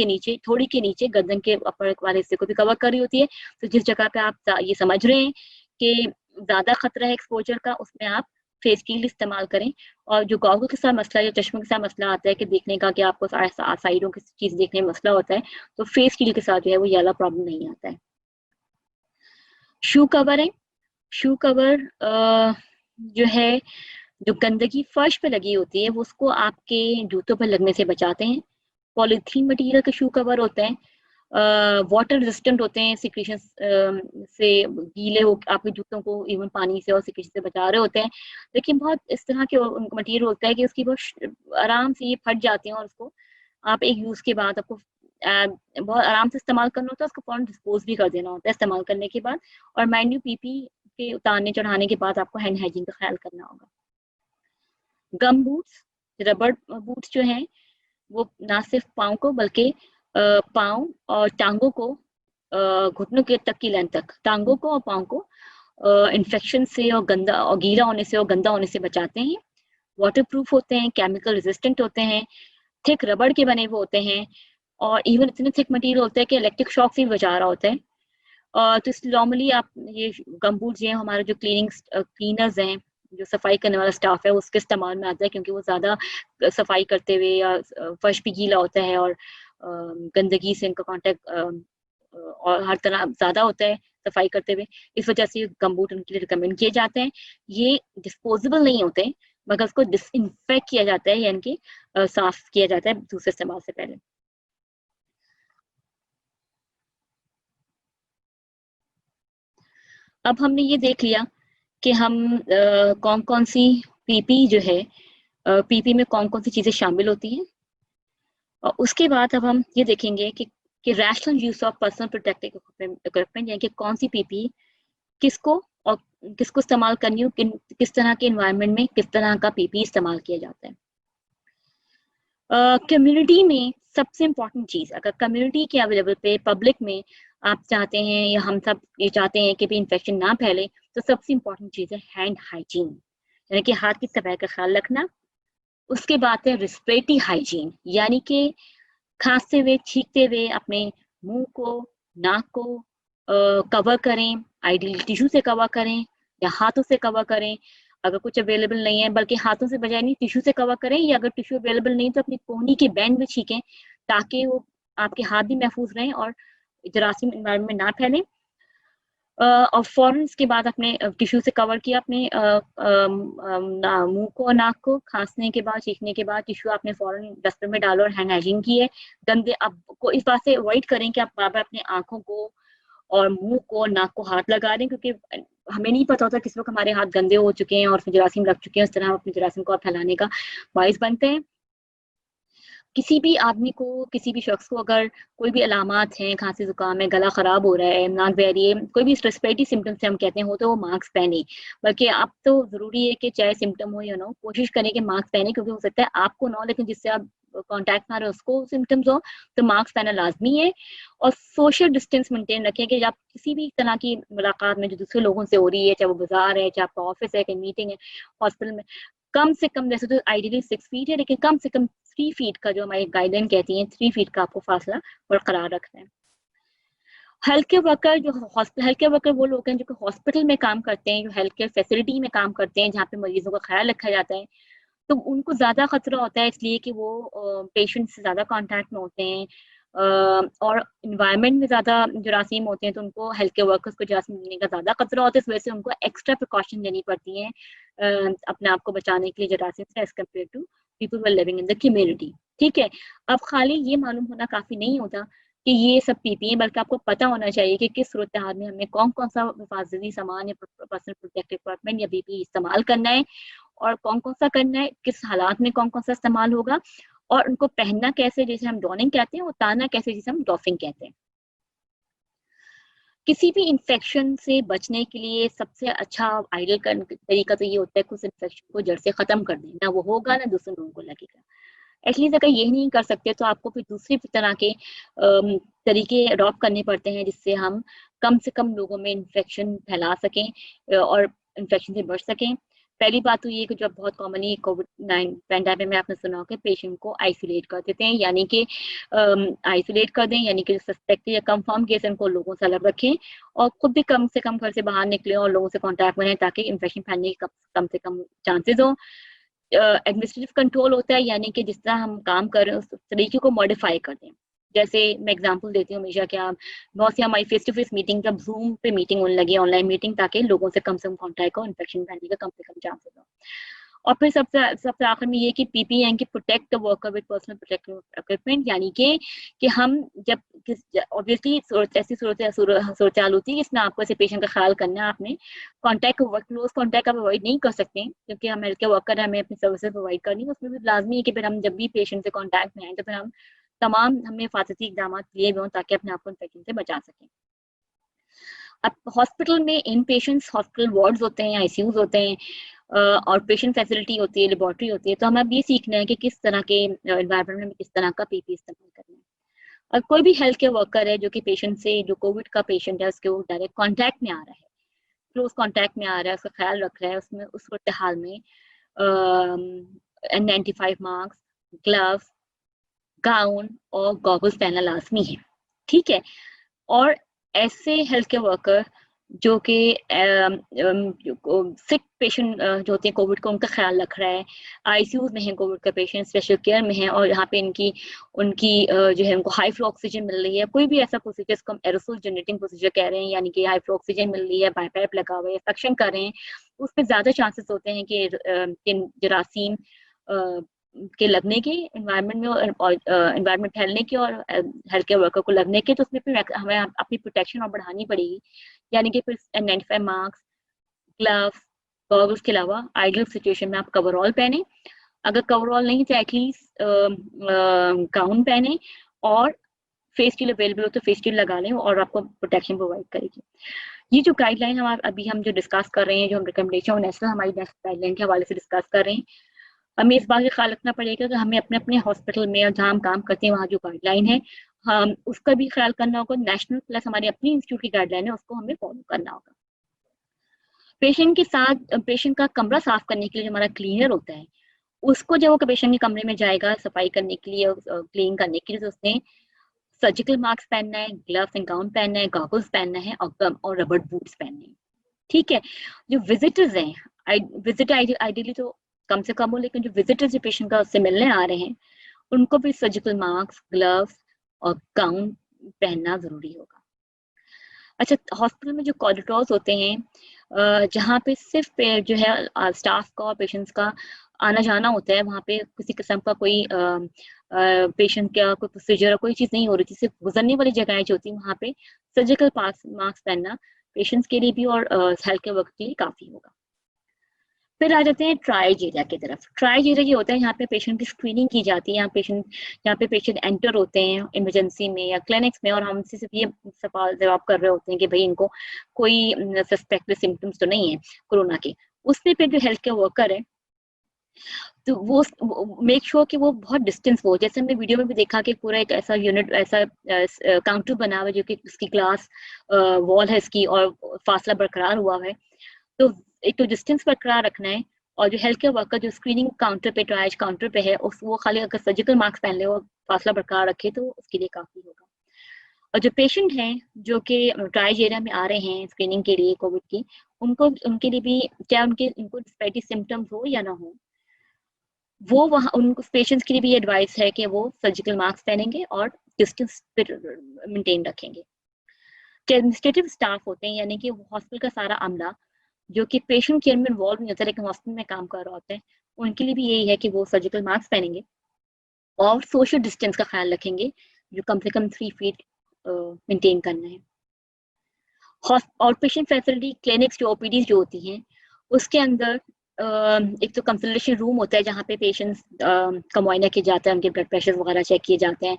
नीचे, थोड़ी के नीचे गर्दन के अपर वाले हिस्से को भी कवर कर रही होती है। तो जिस जगह पे आप ये समझ रहे हैं कि ज्यादा खतरा है एक्सपोजर का, उसमें आप फेस शील्ड इस्तेमाल करें। और जो गॉगल के साथ मसला, जो चश्मे के साथ मसला आता है कि देखने का, कि आपको साइडों की चीज देखने में मसला होता है, तो फेस शील्ड के साथ जो है वो ये वाला प्रॉब्लम नहीं आता है। शू कवर है, शू कवर जो है, जो गंदगी फर्श पे लगी होती है वो उसको आपके जूतों पर लगने से बचाते हैं, पॉलीथीन मटेरियल के शू कवर होते हैं, वाटर रेजिस्टेंट होते हैं, सिक्रीशन से गीले हो आपके जूतों को इवन पानी से और सिक्रीशन से बचा रहे होते हैं। लेकिन बहुत इस तरह के मटेरियल होता है कि उसकी बहुत आराम से ये फट जाते हैं और उसको आप एक यूज के बाद आपको बहुत आराम से इस्तेमाल करना होता है, उसको फौरन डिस्पोज भी कर देना होता है इस्तेमाल करने के बाद। और माइंड यू पीपी के उतारने चढ़ाने के बाद आपको हैंड हाइजीन का ख्याल करना होगा। गम बूट्स, रबड़ बूट्स जो हैं वो ना सिर्फ पाँव को बल्कि पाँव और टांगों को, घुटनों के तक की लेंथ तक टांगों को और पाँव को इन्फेक्शन से और गंदा और गीला होने से और गंदा होने से बचाते हैं। वाटरप्रूफ होते हैं, केमिकल रेजिस्टेंट होते हैं, थिक रबड़ के बने हुए होते हैं और इवन इतने थिक मटेरियल होता है कि इलेक्ट्रिक शॉक से भी बचा रहा होता है। तो इसलिए नॉर्मली आप ये गमबूट्स हैं हमारे जो क्लीनर्स हैं, जो सफाई करने वाला स्टाफ है उसके इस्तेमाल में आता है, क्योंकि वो ज़्यादा सफाई करते हुए या फर्श भी गीला होता है और गंदगी से इनका कांटेक्ट और हर तरह ज़्यादा होता है सफाई करते हुए। इस वजह से गमबूट उनके लिए रिकमेंड किए जाते हैं। ये डिस्पोजेबल नहीं होते मगर उसको डिसइंफेक्ट किया जाता है, यानी कि साफ किया जाता है दूसरे इस्तेमाल से पहले। अब हमने ये देख लिया कि हम कौन कौन सी पीपी जो है, पीपी में कौन कौन सी चीज़ें शामिल होती हैं। और उसके बाद अब हम ये देखेंगे कि rational use of personal protective equipment, यानी कि कौन सी पीपी किसको और किसको इस्तेमाल करनी हो, किस तरह के एनवायरनमेंट में किस तरह का पीपी इस्तेमाल किया जाता है। कम्युनिटी में सबसे इम्पोर्टेंट चीज़, अगर कम्युनिटी के अवेलेबल पे पब्लिक में आप चाहते हैं या हम सब ये चाहते हैं कि भी इन्फेक्शन ना फैले, तो सबसे इम्पोर्टेंट चीज़ है हैंड हाइजीन, यानी कि हाथ की सफाई का ख्याल रखना। उसके बाद है रिस्पिरेटरी हाइजीन, यानी कि खांसते हुए छींकते हुए अपने मुंह को, नाक को कवर करें, आइडियली टिश्यू से कवर करें या हाथों से कवर करें। अगर कुछ अवेलेबल नहीं है, बल्कि हाथों से बजाय नहीं टिश्यू से कवर करें, या अगर टिश्यू अवेलेबल नहीं तो अपनी कोहनी के बैंड में छींकें ताकि वो आपके हाथ भी महफूज रहें और जरासीम एनवायरनमेंट में ना फैलें। और फौरन इसके बाद अपने टिश्यू से कवर किया अपने मुंह को और नाक को। खांसने के बाद, छींकने के बाद टिश्यू आपने फौरन डस्टबिन में डालो और हैंड हाइजीन की है। गंदे आपको इस बात से अवॉइड करें कि आप बार बार अपने आंखों को और मुंह को, नाक को हाथ लगा दें, क्योंकि हमें नहीं पता होता किस वक्त हमारे हाथ गंदे हो चुके हैं और जरासीम लग चुके हैं, इस तरह हम अपने जरासीम को फैलाने का बाइस बनते हैं। किसी भी आदमी को, किसी भी शख्स को अगर कोई भी अलामात हैं, खांसी जुकाम है, गला खराब हो रहा है, नाक बह रही है, कोई भी रेस्पिरेटरी सिम्टम्स हम कहते हैं हो, तो वो मास्क पहने। बल्कि अब तो जरूरी है कि चाहे सिम्टम हो या ना हो, कोशिश करें कि मास्क पहने, क्योंकि हो सकता है आपको ना हो लेकिन जिससे आप कांटेक्ट में आ रहे हो उसको सिम्टम्स हो, तो मास्क पहना लाजमी है। और सोशल डिस्टेंस मेंटेन रखें कि आप किसी भी तरह की मुलाकात में जो दूसरे लोगों से हो रही है, चाहे वो बाजार है, चाहे आपका ऑफिस है, कहीं मीटिंग है, हॉस्पिटल में, कम से कम, वैसे तो आइडियली 6 फीट है, लेकिन कम से कम 3 फीट का जो हमारी गाइडलाइन कहती है, 3 फीट का आपको फासला बरकरार रखना है। Health care worker health care worker वो लोग हैं जो हॉस्पिटल में काम करते हैं, जो हेल्थ केयर फैसिलिटी में काम करते हैं, जहाँ पे मरीजों का ख्याल रखा जाता है, तो उनको ज़्यादा खतरा होता है, इसलिए कि वो पेशेंट से ज़्यादा कांटेक्ट में होते हैं और इन्वायरमेंट में ज़्यादा जरासीम होते हैं, तो उनको हेल्थ केयर वर्कर्स को जरासीम मिलने का ज़्यादा खतरा होता है। इस वजह से उनको एक्स्ट्रा प्रिकॉशन लेनी पड़ती है अपने आप को बचाने के लिए जरासीम से, as compared to people who are living in the community. ठीक है, अब खाली ये मालूम होना काफ़ी नहीं होता कि ये सब पीपी है, बल्कि आपको पता होना चाहिए कि किस सूरत हाल में हमें कौन कौन सा हिफाजती सामान या पर्सनल प्रोटेक्टिव इक्विपमेंट या पीपी इस्तेमाल करना है और कौन कौन सा करना है, किस हालात में कौन कौन सा इस्तेमाल होगा, और उनको पहनना कैसे, जैसे हम डॉनिंग कहते हैं, उतारना कैसे, जिसे हम डॉफिंग कहते हैं। किसी भी इन्फेक्शन से बचने के लिए सबसे अच्छा आइडियल तरीका तो ये होता है कि उस इन्फेक्शन को जड़ से खत्म कर दें, ना वो होगा ना दूसरे लोगों को लगेगा। एटलीस्ट अगर ये नहीं कर सकते तो आपको फिर दूसरी तरह के तरीके अडॉप्ट करने पड़ते हैं, जिससे हम कम से कम लोगों में इन्फेक्शन फैला सकें और इन्फेक्शन से बच सकें। पहली बात तो ये कि जब बहुत कॉमनली कोविड-9 पैंडेमिक में आपने सुना हो कि पेशेंट को आइसोलेट कर देते हैं, यानी कि आइसोलेट कर दें, यानी कि सस्पेक्ट या कंफर्म केस उनको लोगों से अलग रखें और खुद भी कम से कम घर से बाहर निकलें और लोगों से कॉन्टैक्ट में रहें, ताकि इन्फेक्शन फैलने के कम से कम चांसेस हों। एडमिनिस्ट्रेटिव कंट्रोल होता है, यानी कि जिस तरह हम काम कर रहे हैं उस तरीके को मॉडिफाई कर दें। जैसे मैं एग्जांपल देती हूँ हमेशा, क्या बहुत सी हमारी फेस टू फेस मीटिंग जब जूम पे मीटिंग होने लगी, ऑनलाइन मीटिंग, ताकि लोगों से कम कॉन्टैक्ट हो, इन्फेक्शन फैलने का कम से कम चांसेस हो। और फिर सबसे आखिर में ये कि पीपीई यानी कि protect the worker with personal protective equipment, यानी कि हम जब ऑब्वियसली ऐसी सूरत होती है कि इसमें आपको ऐसे पेशेंट का ख्याल करना है, आपने क्लोज कॉन्टैक्ट आप अवॉइड नहीं कर सकते क्योंकि हम हेल्थ केयर वर्कर हमें अपनी सर्विसेज प्रोवाइड करनी है। उसमें भी लाजमी है कि फिर हम जब भी पेशेंट से कॉन्टैक्ट में आए तो फिर हम हमने हिफाजती इकदाम लिए हुए हों ताकि अपने आप को इन्फेक्शन से बचा सकें। अब हॉस्पिटल में इन पेशेंट्स हॉस्पिटल वार्ड्स होते हैं, आईसीयूज होते हैं और पेशेंट फैसिलिटी होती है, लेबोरेटरी होती है, तो हमें अब ये सीखना है कि किस तरह के एनवायरनमेंट में किस तरह का पीपी इस्तेमाल करना है। और कोई भी हेल्थ केयर वर्कर है जो कि पेशेंट से, जो कोविड का पेशेंट है उसके वो डायरेक्ट कॉन्टैक्ट में आ रहा है, क्लोज कॉन्टैक्ट में आ रहा है, उसका ख्याल रख रहा है, उसमें उस सूरत हाल में N95 मास्क, ग्लव्स, गाउन और गॉगल्स पहनना लाजमी है, ठीक है। और ऐसे हेल्थ केयर वर्कर जो कि सिक पेशेंट जो होते हैं कोविड का, उनका ख्याल रख रहा है, आईसीयूज में है कोविड का पेशेंट, स्पेशल केयर में है और यहाँ पे उनकी जो है उनको हाई फ्लो ऑक्सीजन मिल रही है, कोई भी ऐसा प्रोसीजर जिसको हम एरोसोल जनरेटिंग प्रोसीजर कह रहे हैं, यानी कि हाई फ्लो ऑक्सीजन मिल रही है, पाइप लगा हुआ है, सक्शन कर रहे हैं, उसमें ज्यादा चांसेस होते हैं कि जरासीम के लगने के एनवायरनमेंट में और एनवायरनमेंट फैलने के और हेल्थ केयर वर्कर को लगने के, तो उसमें फिर हमें अपनी प्रोटेक्शन और बढ़ानी पड़ेगी, यानी कि फिर N95 मास्क, ग्लव्स, गॉगल्स के अलावा आइडियल सिचुएशन में आप कवरऑल पहने, अगर कवरऑल नहीं तो एटलीस्ट गाउन पहने और फेस शील्ड अवेलेबल हो तो फेस शील्ड लगा लें और आपको प्रोटेक्शन प्रोवाइड करेगी। ये जो गाइडलाइन हम जो डिस्कस कर रहे हैं, जो हम रिकमेंडेशन नेशनल हमारी नेशनल गाइडलाइन के हवाले से डिस्कस कर रहे हैं, हमें इस बात का ख्याल रखना पड़ेगा कि हमें अपने अपने हॉस्पिटल में और जहाँ हम काम करते हैं वहाँ जो गाइडलाइन है हम उसका भी ख्याल करना होगा, नेशनल प्लस हमारी अपनी इंस्टीट्यूट की गाइडलाइन है उसको हमें फॉलो करना होगा। पेशेंट का कमरा साफ करने के लिए जो हमारा क्लीनर होता है, उसको जब वो पेशेंट के कमरे में जाएगा सफाई करने के लिए, क्लीन करने के लिए, तो उसने सर्जिकल मास्क पहनना है, ग्लव्स एंड गाउन पहनना है, गॉगल्स पहनना है और रबर बूट्स पहनने हैं, ठीक है। जो विजिटर्स हैं, विजिटर आइडियली तो कम से कम हो, लेकिन जो विजिटर्स जो पेशेंट का उससे मिलने आ रहे हैं उनको भी सर्जिकल मास्क, ग्लव्स और गाउन पहनना जरूरी होगा। अच्छा, हॉस्पिटल में जो कॉरिडोर्स होते हैं जहाँ पे सिर्फ जो है स्टाफ का और पेशेंट्स का आना जाना होता है, वहाँ पे किसी किस्म का कोई पेशेंट का कोई प्रोसीजर कोई चीज़ नहीं हो रही थी, सिर्फ गुजरने वाली जगहें जो होती हैं वहाँ पे सर्जिकल मास्क पहनना पेशेंट्स के लिए भी और हेल्थ केयर वर्कर के लिए काफ़ी होगा। फिर आ जाते हैं ट्रायज एरिया की तरफ। ट्रायज एरिया ये होता है यहाँ पे पेशेंट की स्क्रीनिंग की जाती है, यहाँ पे पेशेंट एंटर होते हैं इमरजेंसी में या क्लिनिक्स में और हमसे सिर्फ ये सवाल जवाब कर रहे होते हैं कि भाई इनको कोई सस्पेक्टेड सिम्टम्स तो नहीं है कोरोना के। उसमें फिर जो हेल्थ केयर वर्कर है तो वो मेक श्योर कि वो बहुत डिस्टेंस हो, जैसे हमने वीडियो में भी देखा कि पूरा एक ऐसा यूनिट, ऐसा काउंटर बना हुआ है जो कि उसकी ग्लास वॉल है इसकी और फासला बरकरार हुआ है, तो एक तो डिस्टेंस बरकरार रखना है और जो हेल्थ केयर वर्कर जो स्क्रीनिंग काउंटर पे, ट्रायज काउंटर पे है, वो खाली अगर सर्जिकल मास्क पहन ले और फासला बरकरार रखे तो उसके लिए काफी होगा। और जो पेशेंट हैं जो कि ट्रायज एरिया में आ रहे हैं स्क्रीनिंग के लिए कोविड की, उनके लिए भी क्या उनको रिस्पिरेटरी सिम्टम्स हो या ना हो, वो वहाँ उन पेशेंट्स के लिए भी एडवाइस है कि वो सर्जिकल मास्क पहनेंगे और डिस्टेंस मेंटेन रखेंगे। एडमिनिस्ट्रेटिव स्टाफ होते हैं यानी कि हॉस्पिटल का सारा अमला जो कि पेशेंट केयर में इन्वॉल्व नहीं होता लेकिन हॉस्पिटल में काम कर रहा होता है, उनके लिए भी यही है कि वो सर्जिकल मास्क पहनेंगे और सोशल डिस्टेंस का ख्याल रखेंगे जो कम से कम 3 फीट मेंटेन करना है। और पेशेंट फैसिलिटी क्लिनिक्स जो ओपीडी जो होती हैं उसके अंदर एक तो कंसल्टेशन रूम होता है जहाँ पे पेशेंट्स का मुआयना किया जाता है, उनके ब्लड प्रेशर वगैरह चेक किए जाते हैं,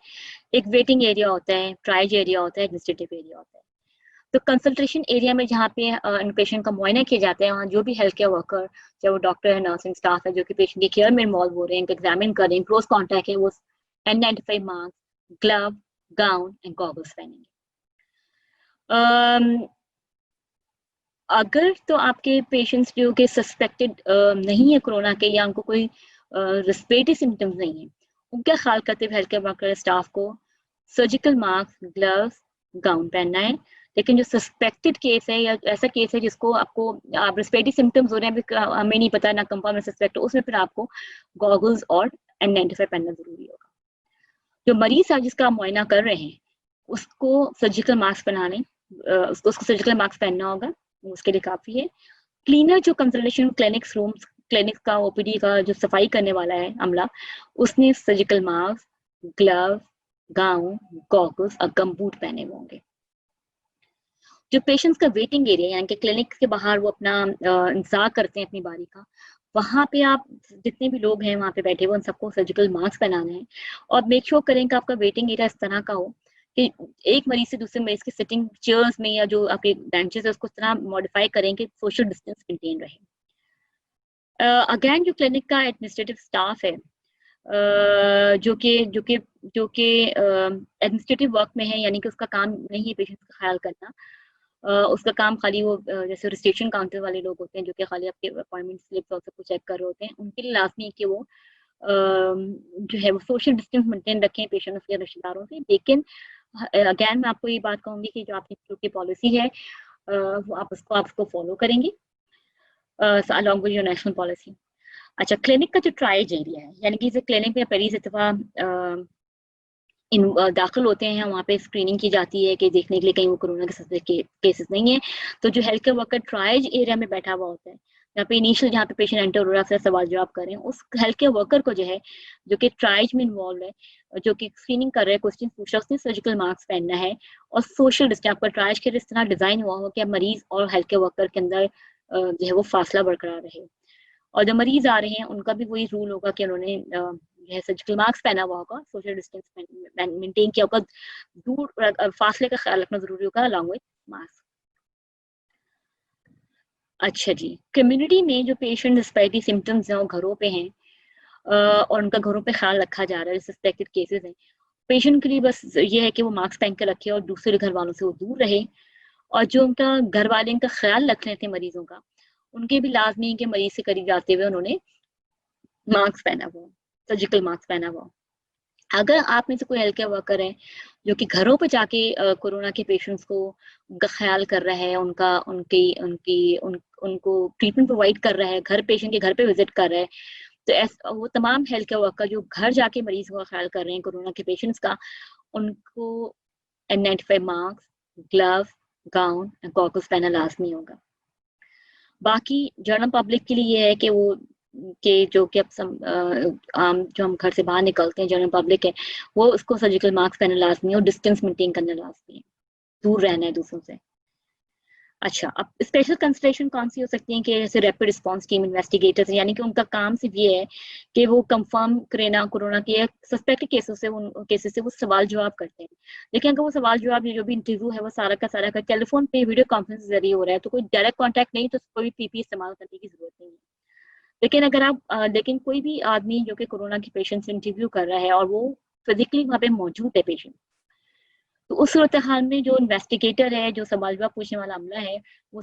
एक वेटिंग एरिया होता है, ट्रायज एरिया होता है, एडमिनिस्ट्रेटिव एरिया होता है। तो कंसल्टेशन एरिया में जहाँ पे पेशेंट का मुआयना किया जाता है वहाँ जो भी हेल्थ केयर वर्कर, चाहे वो डॉक्टर है, नर्सिंग स्टाफ है जो कि पेशेंट की केयर में इन्वॉल्व हो रहे हैं, उनको एग्जामिन कर रहे हैं, क्लोज कॉन्टैक्ट है, वो N95 mask, glove, gown and goggles पहनेंगे। अगर तो आपके पेशेंट्स जो कि सस्पेक्टेड नहीं है कोरोना के या उनको कोई रेस्पिरेटरी सिम्टम्स नहीं है, उनका ख्याल करते हुए हेल्थ केयर वर्कर स्टाफ को सर्जिकल मास्क, ग्लव्स, गाउन पहनना है। लेकिन जो सस्पेक्टेड केस है या ऐसा केस है जिसको आपको आप रेस्पिरेटरी सिम्टम्स हो रहे हैं, हमें नहीं पता ना कंफर्म है सस्पेक्ट, उसमें फिर आपको गॉगल्स और N95 पहनना जरूरी होगा। जो मरीज है जिसका आप मुआयना कर रहे हैं उसको सर्जिकल मास्क पहना लें, उसको सर्जिकल मास्क पहनना होगा, उसके लिए काफी है। क्लीनर जो कंसल्टेशन क्लिनिक्स रूम्स क्लिनिक का ओपीडी का जो सफाई करने वाला है अमला, उसने surgical mask, glove, gown, goggles और गमबूट पहने हुए होंगे। जो पेशेंट्स का वेटिंग एरिया यानी कि क्लिनिक के बाहर वो अपना इंतजार करते हैं अपनी बारी का, वहाँ पे आप जितने भी लोग हैं वहाँ पे बैठे हुए उन सबको सर्जिकल मास्क पहनाना है और मेक श्योर करें कि आपका वेटिंग एरिया इस तरह का हो कि एक मरीज से दूसरे मरीज की सिटिंग चेयर्स में या जो आपके बेंचेस है उसको इस तरह मॉडिफाई करें कि सोशल डिस्टेंस मेंटेन रहे। अगेन जो क्लिनिक का एडमिनिस्ट्रेटिव स्टाफ है जो कि एडमिनिस्ट्रेटिव वर्क में है, यानी कि उसका काम नहीं है पेशेंट्स का ख्याल करना। उसका काम खाली वो जैसे रजिस्ट्रेशन काउंटर वाले लोग होते हैं जो कि खाली आपके अपॉइंटमेंट स्लिप्स और सब कुछ चेक कर रहे होते हैं, उनके लिए लाजमी है कि वो जो है वो सोशल डिस्टेंस मेंटेन रखें पेशेंट्स के रिश्तेदारों से। लेकिन अगेन मैं आपको ये बात कहूंगी कि जो आपकी इंस्टीट्यूट की पॉलिसी है वो आप उसको फॉलो करेंगे along with your national policy. अच्छा, क्लिनिक का जो ट्रायज एरिया है, यानी कि क्लिनिक में पहली दफा दाखिल होते हैं, वहाँ पे स्क्रीनिंग की जाती है कि देखने के लिए कहीं वो कोरोना के केसेस नहीं है। तो जो health care worker triage area में बैठा हुआ होता है, यहाँ पे इनिशियल जहाँ पे पेशेंट एंटर हो रहा है सवाल जवाब कर रहे हैं, उस हेल्थ केयर वर्कर को जो है जो कि ट्रायज में इन्वॉल्व है, जो कि स्क्रीनिंग कर रहे हैं, क्वेश्चन पूछ रहा है, उसने सर्जिकल मास्क पहनना है और सोशल डिस्टेंस आपका ट्रायज के इस तरह डिजाइन हुआ हो कि मरीज और हेल्थ केयर वर्कर के अंदर जो है वो फासला बरकरार रहे। और जो मरीज आ रहे हैं उनका भी वही रूल होगा कि उन्होंने जो है सर्जिकल मास्क पहना हुआ होगा, सोशल डिस्टेंस मेंटेन किया होगा, दूर फासले का ख्याल रखना जरूरी होगा अलॉन्ग विद मास्क। अच्छा जी, कम्युनिटी में जो पेशेंट रिस्पायरेटरी सिम्टम्स हैं वो घरों पे हैं और उनका घरों पे ख्याल रखा जा रहा है, सस्पेक्टेड केसेस हैं। पेशेंट के लिए बस ये है कि वो मास्क पहन कर रखे और दूसरे घर वालों से वो दूर रहे, और जो उनका घर वाले इनका ख्याल रख रहे थे मरीजों का, उनके भी लाजमी है कि मरीज से करीब जाते हुए उन्होंने मास्क पहना हुआ, सर्जिकल मास्क पहना हुआ। अगर आप में से कोई हेल्थ केयर वर्कर है जो कि घरों पर जाके कोरोना के पेशेंट्स को उनका ख्याल कर रहा है, उनको ट्रीटमेंट प्रोवाइड कर रहा है, घर पेशेंट के घर पे विजिट कर रहा है, तो वो तमाम हेल्थ केयर वर्कर जो घर जाके मरीज का ख्याल कर रहे हैं कोरोना के पेशेंट्स का, उनको N95 mask, glove, gown, goggles पहना लाजमी होगा। बाकी जनरल पब्लिक के लिए ये है कि वो के जो कि अब आम जो हम घर से बाहर निकलते हैं जनरल पब्लिक है, वो उसको सर्जिकल मास्क पहनना लाजमी है और डिस्टेंस मेंटेन करना लाजमी है, दूर रहना है दूसरों से। अच्छा, अब स्पेशल कंसिडरेशन कौन सी हो सकती है कि जैसे रैपिड रिस्पांस टीम इन्वेस्टिगेटर्स, यानी कि उनका काम सिर्फ ये है कि वो कंफर्म करेना कोरोना के सस्पेक्टेड केसेस से उन केसेस से वो सवाल जवाब करते हैं। लेकिन अगर वो सवाल जवाब जो भी इंटरव्यू है वो सारा का सारा टेलीफोन पे वीडियो कॉन्फ्रेंस के जरिए हो रहा है, तो कोई डायरेक्ट कॉन्टैक्ट नहीं, तो कोई पीपी इस्तेमाल करने की जरूरत नहीं है। लेकिन अगर आप लेकिन कोई भी आदमी जो कि कोरोना के पेशेंट से इंटरव्यू कर रहा है और वो फिजिकली वहाँ पे मौजूद है पेशेंट, तो उस सूरत हाल में जो इन्वेस्टिगेटर है, जो सवाल जवाब पूछने वाला अमला है, वो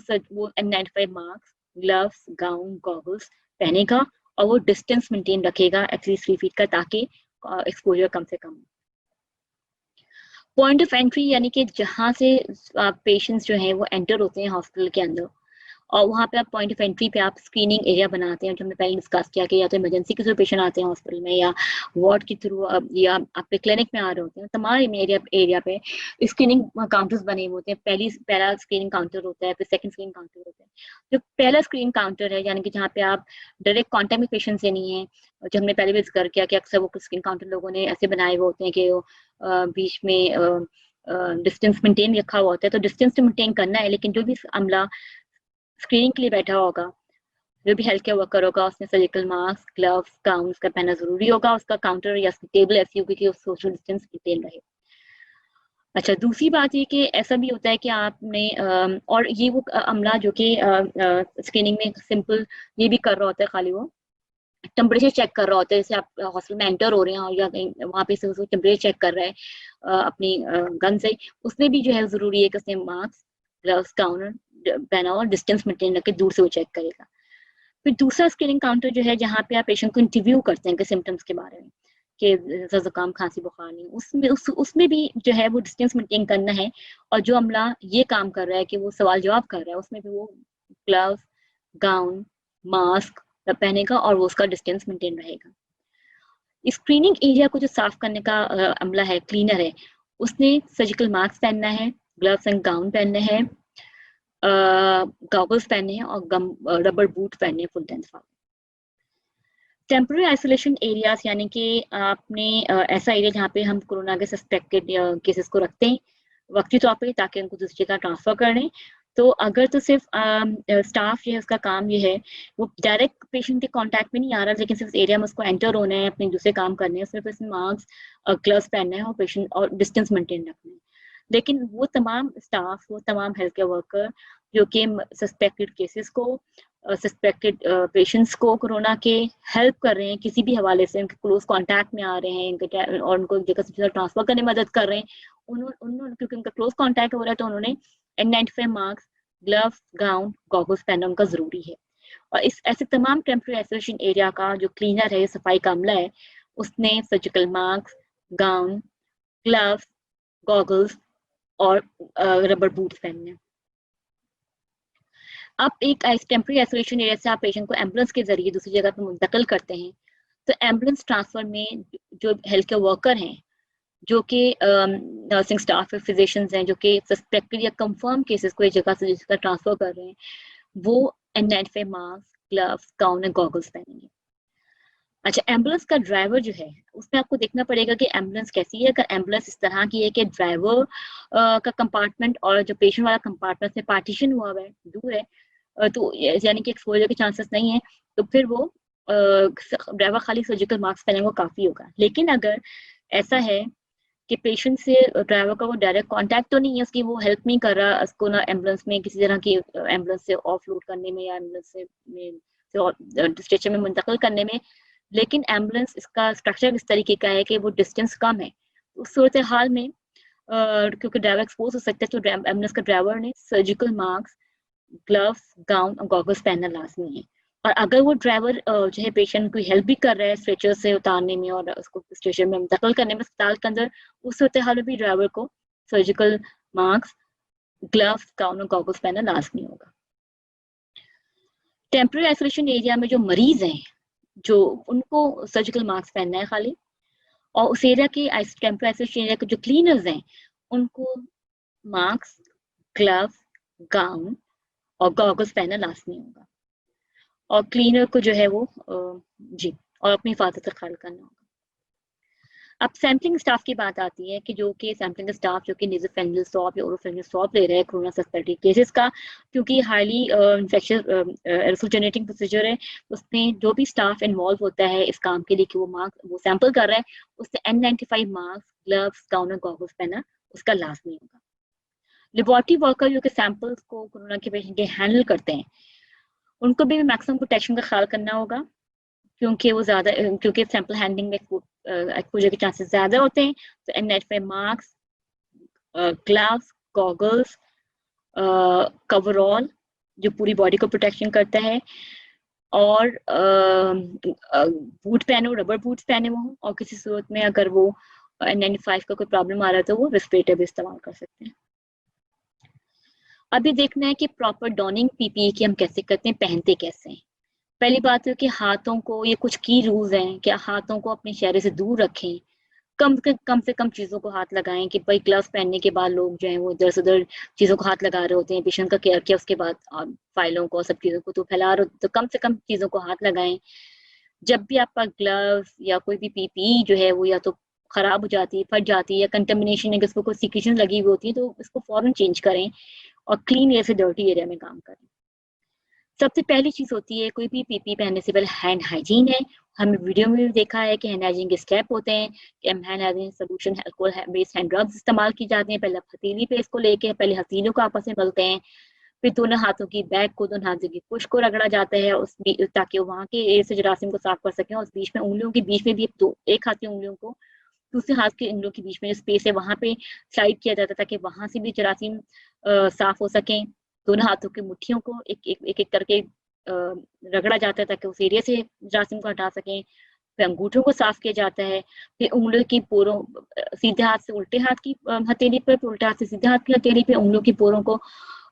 N95 mask, gloves, gown, goggles पहनेगा और वो डिस्टेंस मेंटेन रखेगा एटलीस्ट 3 फीट का, ताकि एक्सपोजर कम से कम। पॉइंट ऑफ एंट्री यानी कि जहाँ से पेशेंट्स जो हैं वो एंटर होते हैं हॉस्पिटल के अंदर, और वहाँ पे आप पॉइंट ऑफ एंट्री पे आप स्क्रीनिंग एरिया बनाते हैं, जो हमने पहले डिस्कस किया कि या तो इमरजेंसी के थ्रू पेशेंट आते हैं हॉस्पिटल में, या वार्ड के थ्रू, या आपके क्लिनिक में आ रहे होते हैं, तमाम एरिया पे स्क्रीनिंग काउंटर्स बने हुए होते हैं। पहला स्क्रीनिंग काउंटर होता है, फिर सेकंड स्क्रीनिंग काउंटर होता है। जो पहला स्क्रीनिंग काउंटर है, यानी कि जहाँ पे आप डायरेक्ट कॉन्टैक्ट में पेशेंट से नहीं है, जो हमने पहले भी जिक्र किया कि अक्सर वो स्क्रीनिंग काउंटर लोगों ने ऐसे बनाए हुए होते हैं कि वो बीच में डिस्टेंस मेंटेन रखा हुआ होता है, तो डिस्टेंस तो मेंटेन करना है, लेकिन जो भी अमला स्क्रीनिंग के लिए बैठा होगा, जो भी हेल्थ केयर वर्कर होगा, उसने सर्जिकल मास्क, ग्लव्स, गाउन का पहनना जरूरी होगा। उसका काउंटर या टेबल ऐसी होगी कि सोशल डिस्टेंस मेंटेन रहे। अच्छा, दूसरी बात ये कि ऐसा भी होता है कि आपने और ये वो अमला जो कि स्क्रीनिंग में सिंपल ये भी कर रहा होता है, खाली वो टेम्परेचर चेक कर रहा होता है, जैसे आप हॉस्पिटल में एंटर हो रहे हैं और या कहीं वहाँ पे से उसको टेम्परेचर चेक कर रहा है अपनी गन से, उसमें भी जो है जरूरी है कि उसने मास्क, ग्लव्स, गाउन पहना और डिस्टेंस मेंटेन रखे, दूर से वो चेक करेगा। फिर दूसरा स्क्रीनिंग काउंटर जो है जहाँ पे आप पेशेंट को इंटरव्यू करते हैं कि सिम्टम्स के बारे में, कि जुकाम, खांसी, बुखार नहीं, उसमें भी जो है वो डिस्टेंस मेंटेन करना है। और जो अमला ये काम कर रहा है कि वो सवाल जवाब कर रहा है, उसमें भी वो ग्लव्स, गाउन, मास्क पहनेगा और वो उसका डिस्टेंस मेंटेन रहेगा। स्क्रीनिंग एरिया को जो साफ करने का अमला है, क्लीनर है, उसने सर्जिकल मास्क पहनना है, ग्लव्स एंड गाउन पहनने हैं, गॉगल्स पहने हैं और रबर बूट पहने हैं फुल लेंथ वाले। टेम्पररी आइसोलेशन एरियाज यानी कि आपने ऐसा एरिया जहाँ पे हम कोरोना के सस्पेक्टेड केसेस को रखते हैं वक्ती तौर पे, ताकि उनको दूसरी जगह ट्रांसफर कर दें। तो अगर तो सिर्फ स्टाफ जो है उसका काम ये है, वो डायरेक्ट पेशेंट के कांटेक्ट में नहीं आ रहा, लेकिन सिर्फ एरिया में उसको एंटर होना है, अपने दूसरे काम करने हैं, सिर्फ इसमें मास्क ग्लव्स पहनना है और पेशेंट और डिस्टेंस मेंटेन रखना है। लेकिन वो तमाम स्टाफ, वो तमाम हेल्थ केयर वर्कर जो कि सस्पेक्टेड केसेस को, सस्पेक्टेड पेशेंट्स को कोरोना के हेल्प कर रहे हैं किसी भी हवाले से, उनके क्लोज कांटेक्ट में आ रहे हैं और उनको जगह से ट्रांसफर करने में मदद कर रहे हैं, उन्होंने क्योंकि उनका क्लोज कांटेक्ट हो रहा है तो उन्होंने N95 mask, gloves, gown, goggles पहनना उनका जरूरी है। और इस ऐसे तमाम टेम्पररी आइसोलेशन एरिया का जो क्लीनर है, सफाई का अमला है, उसने surgical mask, gown, gloves, goggles और रबर बूट्स पहनने हैं। अब एक टेम्पररी आइसोलेशन एरिया से आप पेशेंट को एम्बुलेंस के जरिए दूसरी जगह पर मुंतकिल करते हैं, तो एम्बुलेंस ट्रांसफर में जो हेल्थ केयर वर्कर हैं, जो कि नर्सिंग स्टाफ है, फिजिशियंस हैं, जो कि सस्पेक्टेड या कंफर्म केसेस को एक जगह से दूसरी जगह ट्रांसफर कर रहे हैं, वो N95 मास्क, ग्लव्स, गाउन और गॉगल्स पहनेंगे। अच्छा, एम्बुलेंस का ड्राइवर जो है, उसमें आपको देखना पड़ेगा कि एम्बुलेंस कैसी है। अगर एम्बुलेंस इस तरह की है कि ड्राइवर का कंपार्टमेंट और जो पेशेंट वाला कंपार्टमेंट में पार्टीशन हुआ हुआ है, दूर है, तो यानी कि एक्सपोजर के चांसेस नहीं है, तो फिर वो ड्राइवर खाली सर्जिकल मास्क पहनेंगे, वो काफी होगा। लेकिन अगर ऐसा है कि पेशेंट से ड्राइवर का वो डायरेक्ट कांटेक्ट तो नहीं है, उसकी वो हेल्प नहीं कर रहा उसको ना एम्बुलेंस में किसी तरह की एम्बुलेंस से ऑफलोड करने में या एम्बुलेंस से स्ट्रेचर में मुंतकिल करने में, लेकिन एम्बुलेंस इसका स्ट्रक्चर इस तरीके का है कि वो डिस्टेंस कम है, उस सूरत हाल में क्योंकि ड्राइवर एक्सपोज हो सकता है, तो एम्बुलेंस का ड्राइवर ने सर्जिकल मास्क, ग्लव्स, गाउन और गॉगल्स पहनना लाजमी है। और अगर वो ड्राइवर जो है पेशेंट को हेल्प भी कर रहा है स्ट्रेचर से उतारने में और उसको स्ट्रेचर में मुंतकिल करने में अस्पताल के अंदर, उस सूरत हाल में भी ड्राइवर को सर्जिकल मास्क, ग्लव्स, गाउन और गॉगल्स पहनना लाजमी होगा। टेम्पररी आइसोलेशन एरिया में जो मरीज हैं, जो उनको सर्जिकल मास्क पहनना है खाली, और उस एरिया के टेम्पररी आइसोलेशन एरिया के जो क्लीनर्स हैं, उनको मास्क, ग्लव्स, गाउन और गॉगल्स पहनना लाजमी होगा। और क्लीनर को जो है वो जी, और अपनी हिफाजत का ख्याल करना होगा। अब सैम्पलिंग स्टाफ की बात आती है कि जो कि सैम्पलिंग स्टाफ जो कि नेज़ोफेरेंजियल स्वैब या ओरोफेरेंजियल स्वैब ले रहा है कोरोना सस्पेक्टेड केसेस का, क्योंकि highly infectious aerosol generating procedure है, उसमें जो भी स्टाफ इन्वॉल्व होता है इस काम के लिए कि वो सैंपल कर रहा है, उससे N95 मास्क, ग्लव्स, गाउन और गॉगल्स पहनना उसका लाजमी होगा। लेबोरेटरी वर्कर जो कि सैंपल्स को कोरोना के पेशेंट के हैंडल करते हैं, उनको भी मैक्सिमम प्रोटेक्शन का ख्याल करना होगा, क्योंकि वो ज़्यादा क्योंकि सैंपल हैंडलिंग में एक्सपोजर के चांसेस ज़्यादा होते हैं। तो N95 mask, gloves, goggles, coverall जो पूरी बॉडी को प्रोटेक्शन करता है, और बूट पहनो, रबर बूट्स पहने हो, और किसी सूरत में अगर वो N95 का कोई प्रॉब्लम आ रहा है तो वो रेस्पिरेटर भी इस्तेमाल कर सकते हैं। अभी देखना है कि प्रॉपर डॉनिंग PPE की हम कैसे करते हैं, पहनते कैसे हैं। पहली बात है कि हाथों को, ये कुछ की रूल्स हैं कि हाथों को अपने चेहरे से दूर रखें, कम से कम चीज़ों को हाथ लगाएं, कि भाई ग्लव्स पहनने के बाद लोग जो हैं वो इधर से उधर चीज़ों को हाथ लगा रहे होते हैं, पेशेंट का केयर किया उसके बाद फाइलों को, सब चीज़ों को तो फैला रहे होते, तो कम से कम चीज़ों को हाथ लगाएं। जब भी आपका ग्लव्स या कोई भी PPE जो है वो या तो खराब हो जाती है, फट जाती है, या कंटेमिनेशन है, उसको कोई सिक्रीशन लगी हुई होती है, तो इसको फौरन चेंज करें और क्लीन एरिया से डर्टी एरिया में काम करें। सबसे पहली चीज होती है कोई भी PPE पहनने से पहले हैंड हाइजीन है। हमने वीडियो में भी देखा है कि हैंड हाइजीन के स्टेप होते हैं कि hand hygiene solution, alcohol based hand drugs इस्तेमाल की जाती हैं। पहले हथेली पे इसको लेके पहले हथेलियों को आपस में मलते हैं, फिर दोनों हाथों की बैक को, दोनों हाथों की पुश को रगड़ा जाता है ताकि वहाँ के एरिया से जरासीम को साफ कर सकें। और बीच में उंगलियों के बीच में भी एक हाथ की उंगलियों को दूसरे हाथ की उंगलियों के बीच में जो स्पेस है वहां पे स्लाइड किया जाता है ताकि वहां से भी जरासीम साफ हो सकें। दोनों हाथों की मुट्ठियों को एक करके रगड़ा जाता है ताकि उस एरिया से जरासीम को हटा सकें। फिर अंगूठों को साफ किया जाता है, फिर उंगलियों की पोरों, सीधे हाथ से उल्टे हाथ की हथेली पर, उल्टे हाथ से सीधे हाथ की हथेली पे उंगलियों की पोरों को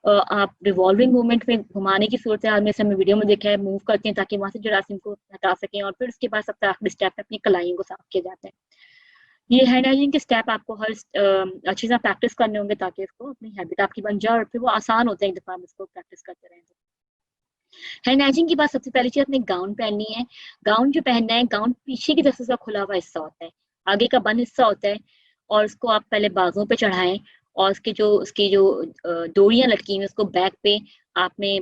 आप रिवॉल्विंग मूवमेंट में घुमाने की सूरत हाल में से हमें वीडियो में देखा है, मूव करते हैं ताकि वहां से जरासीम को हटा सकें। और फिर उसके बाद सबसे आखिरी स्टेप में अपनी कलाइयों को साफ किया जाता है। ये हैंड हाइजीन के स्टेप आपको हर अच्छी तरह प्रैक्टिस करने होंगे ताकि इसको अपनी हैबिट आपकी बन जाए और फिर वो आसान होता है एक दफा हम इसको प्रैक्टिस करते रहें। हैंड हाइजीन के बाद सबसे पहली चीज अपने गाउन पहननी है। गाउन जो पहनना है, गाउन पीछे की तरफ से उसका खुला हुआ हिस्सा होता है, आगे का बंद हिस्सा होता है, और उसको आप पहले बाजुओं पे चढ़ाएं, और उसकी जो डोरियां लटकी हुई उसको बैक पे आपने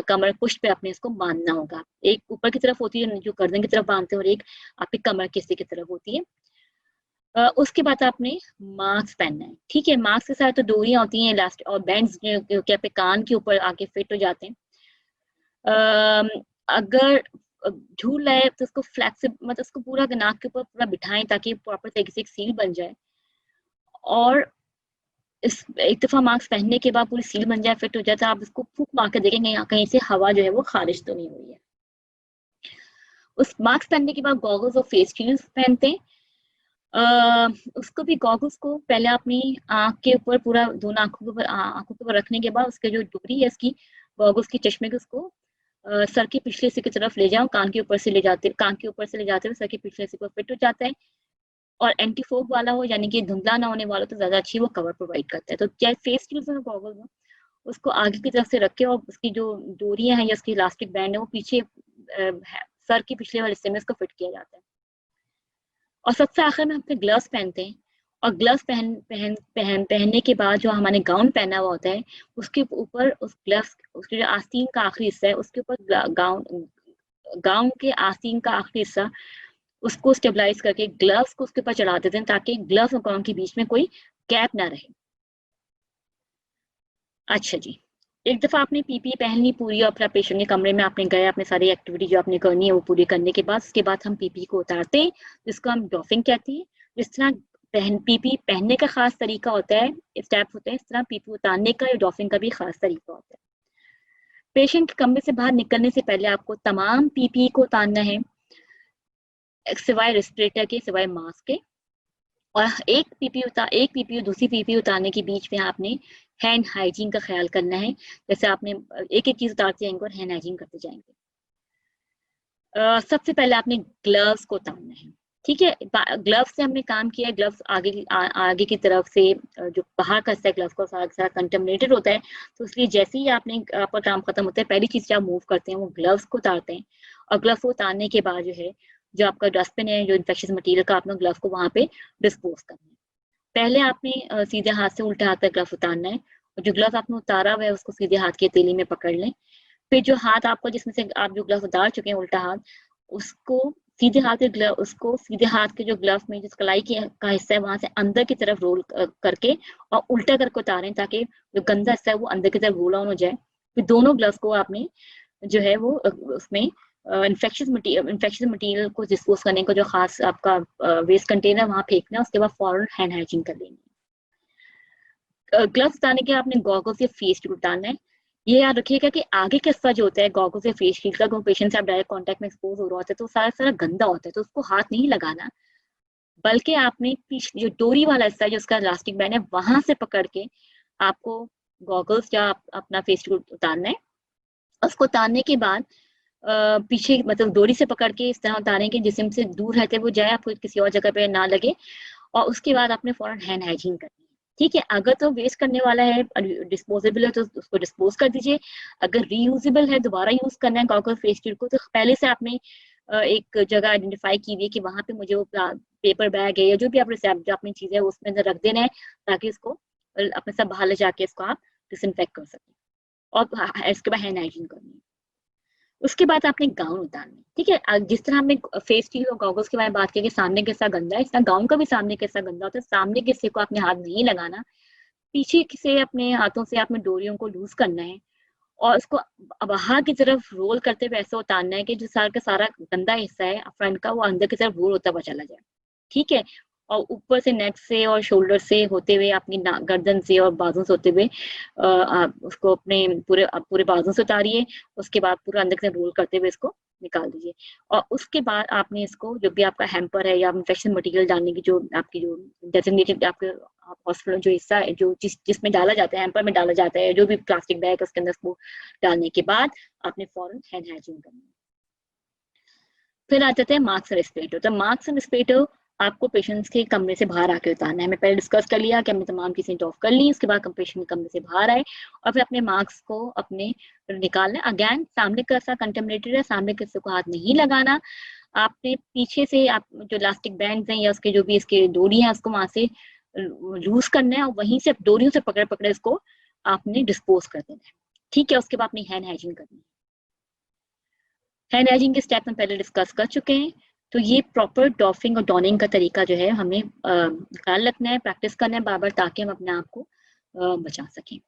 कमर पुष्ट पे आपने इसको बांधना होगा। एक ऊपर की तरफ होती है जो गर्दन की तरफ बांधते हैं, और एक आपकी कमर के हिस्से की तरफ होती है। उसके बाद आपने मास्क पहनना है। ठीक है, मास्क के साथ तो डोरियां होती हैं, इलास्टिक और बैंड्स जो कि आपके कान के ऊपर आके फिट हो जाते हैं। अगर झूल रहा है तो उसको फ्लेक्सिबल, मतलब उसको पूरा नाक के ऊपर पूरा बिठाएं ताकि प्रॉपर तरीके से एक सील बन जाए। और इस एक दफा मास्क पहनने के बाद पूरी सील बन जाए, फिट हो जाए, तो आप इसको फूंक मार के देखेंगे यहाँ कहीं से हवा जो है वो खारिज तो नहीं हुई है। उस मास्क पहनने के बाद गॉगल्स और फेस शील्ड पहनते हैं। उसको भी गॉगल्स को पहले अपनी आंख के ऊपर पूरा, दोनों आंखों के ऊपर रखने के बाद उसके जो डोरी है इसकी गॉगल्स की चश्मे के, उसको सर के पिछले हिस्से की तरफ ले जाओ, कान के ऊपर से ले जाते हुए सर के पिछले हिस्से पर फिट हो जाता है। और एंटी फोग वाला हो, यानी कि धुंधला ना होने वाला, तो ज्यादा अच्छी वो कवर प्रोवाइड करता है। तो चाहे फेस शील्ड हो गॉगल्स हो, उसको आगे की तरफ से रखे, और उसकी जो डोरियां हैं या उसकी इलास्टिक बैंड है वो पीछे सर के पिछले वाले हिस्से में इसको फिट किया जाता है। और सबसे आखिर में अपने ग्लव्स पहनते हैं। और ग्लव्स पहनने के बाद जो हमारे गाउन पहना हुआ होता है, उसके ऊपर उस ग्लव्स, उसके जो आस्तीन का आखिरी हिस्सा है उसके ऊपर गाउन के आस्तीन का आखिरी हिस्सा, उसको स्टेबलाइज करके ग्लव्स को उसके ऊपर चढ़ा देते हैं ताकि ग्लव्स और गाउन के बीच में कोई गैप ना रहे। अच्छा जी, एक दफा आपने पीपी पहन ली पूरी, और अपना पेशेंट के कमरे में आपने गए, अपने सारी एक्टिविटी जो आपने करनी है वो पूरी करने के बाद, उसके बाद हम पीपी को उतारते हैं, जिसको हम डॉफिंग कहते हैं। जिस तरह पीपी पहनने का खास तरीका होता है, स्टेप होते हैं, इस तरह पीपी उतारने का या डॉफिंग का भी खास तरीका होता है। पेशेंट के कमरे से बाहर निकलने से पहले आपको तमाम पीपी को उतारना है, सिवाय रेस्पिरेटर के, सिवाय मास्क के। और एक पीपी दूसरी पीपी उतारने के बीच में आपने हैंड हाइजीन का ख्याल करना है। जैसे आपने एक एक चीज उतारते जाएंगे और हैंड हाइजीन करते जाएंगे। सबसे पहले आपने ग्लव्स को उतारना है। ठीक है, ग्लव्स से हमने काम किया है। ग्लव्स आगे की तरफ से जो बाहर का हिस्सा है ग्लव्स का सारा कंटेमिनेटेड होता है, तो इसलिए जैसे ही आपका काम खत्म होता है, पहली चीज जो आप मूव करते हैं वो ग्लव्स को उतारते हैं। और ग्लव्स को उतारने के बाद जो है, जो आपका डस्टबिन है, जो इन्फेक्शियस मटीरियल का, आपने ग्लव्स को वहां पे डिस्पोज करना है। पहले आपने सीधे हाथ से उल्टे हाथ तक ग्लव्स उतारना है, और जो ग्लव्स आपने उतारा हुआ है उसको सीधे हाथ की हथेली में पकड़ लें। फिर जो हाथ आपका, जिसमें से आप जो ग्लव्स उतार चुके हैं, उल्टा हाथ, उसको उसको सीधे हाथ के जो ग्लव्स में जिस कलाई का हिस्सा है वहां से अंदर की तरफ रोल करके और उल्टा करके उतारें, ताकि जो गंदा हिस्सा है वो अंदर की तरफ रोल ऑन हो जाए। फिर दोनों ग्लव्स को आपने जो है वो उसमें इन्फेक्शियस मटीरियल को डिस्पोज करने का जो खास आपका वेस्ट कंटेनर वहां फेंकना है। उसके बाद फौरन हैंड हाइजीन कर लेंगे। ग्लव्स उतारने के आपने गॉगल्स या फेस शील्ड उतारना है। ये याद रखिएगा कि आगे का हिस्सा जो होता है गॉगल्स या फेस शील्ड का, पेशेंट से आप डायरेक्ट कांटेक्ट में एक्सपोज हो रहा होता है, तो सारा सारा गंदा होता है, तो उसको हाथ नहीं लगाना, बल्कि आपने जो डोरी वाला हिस्सा है, जो उसका इलास्टिक बैंड है, वहां से पकड़ के आपको गॉगल्स या अपना फेस शील्ड उतारना है। उसको उतारने के बाद पीछे, मतलब डोरी से पकड़ के इस तरह उतारें कि जिस्म से दूर रहते वो जाए, आपको किसी और जगह पे ना लगे। और उसके बाद आपने फौरन हैंड हाइजीन करनी है। ठीक है, अगर तो वेस्ट करने वाला है, डिस्पोजेबल है, तो उसको डिस्पोज कर दीजिए। अगर रीयूजेबल है, दोबारा यूज करना है गॉगल फेस शील्ड को, तो पहले से आपने एक जगह आइडेंटिफाई की हुई है कि वहां पे मुझे वो पेपर बैग है या जो भी आप रिसेप्ट जो अपनी चीजें उसमें रख देना है, ताकि इसको अपने सब बाहर ले जाके इसको आप डिसइंफेक्ट कर सकें। और इसके बाद हैंड हाइजीन करनी है। उसके बाद आपने गाउन उतारना है। ठीक है, जिस तरह हमने फेस शील्ड और गॉगल्स के बारे में बात की कि सामने के हिस्सा गंदा है, इस तरह गाउन का भी सामने के हिस्सा गंदा होता है। सामने के हिस्से को आपने हाथ नहीं लगाना, पीछे से अपने हाथों से आपने डोरियों को लूज करना है, और उसको बाहर की तरफ रोल करते हुए ऐसा उतारना है कि जो सारा का सारा गंदा हिस्सा है फ्रंट का, वो अंदर की तरफ रोल होता हुआ चला जाए। ठीक है, और ऊपर से नेक से और शोल्डर से होते हुए, अपनी गर्दन से और बाजू से होते हुए आप उसको अपने पूरे बाजू से उतारिए। उसके बाद पूरा अंदर की तरफ रोल करते हुए इसको निकाल दीजिए। और उसके बाद आपने इसको, जो भी आपका हैम्पर है या इन्फेक्शन मटेरियल डालने की जो आपकी जो डेजिग्नेटेड आपके हॉस्पिटल जो हिस्सा है, जो जिसमें डाला जाता है, हैम्पर में डाला जाता है, जो भी प्लास्टिक बैग उसके अंदर, उसको डालने के बाद आपने फौरन हैंड हाइजीन करना है। फिर आ जाते हैं मास्क और रेस्पिरेटर। तो मास्क और रेस्पिरेटर आपको पेशेंट्स के कमरे से बाहर आके उतारना है। मैं पहले डिस्कस कर लिया कि हमने तमाम चीजें ऑफ कर ली, उसके बाद पेशेंट कमरे से बाहर आए और फिर अपने मास्क को अपने निकालना है। अगेन सामने का सा कंटेमिनेटेड है, सामने किसी को हाथ नहीं लगाना। आपने पीछे से आप जो इलास्टिक बैंड हैं या उसके जो भी इसके डोरी है उसको वहां से लूज करना है और वहीं से डोरियों से पकड़ पकड़ इसको आपने डिस्पोज कर देना है। ठीक है, उसके बाद अपनी हैंड हाइजीन करनी है। हैंड हाइजीन के स्टेप हम पहले डिस्कस कर चुके हैं। तो ये प्रॉपर डॉफिंग और डॉनिंग का तरीका जो है हमें ख्याल रखना है, प्रैक्टिस करना है बार बार, ताकि हम अपने आप को बचा सकें।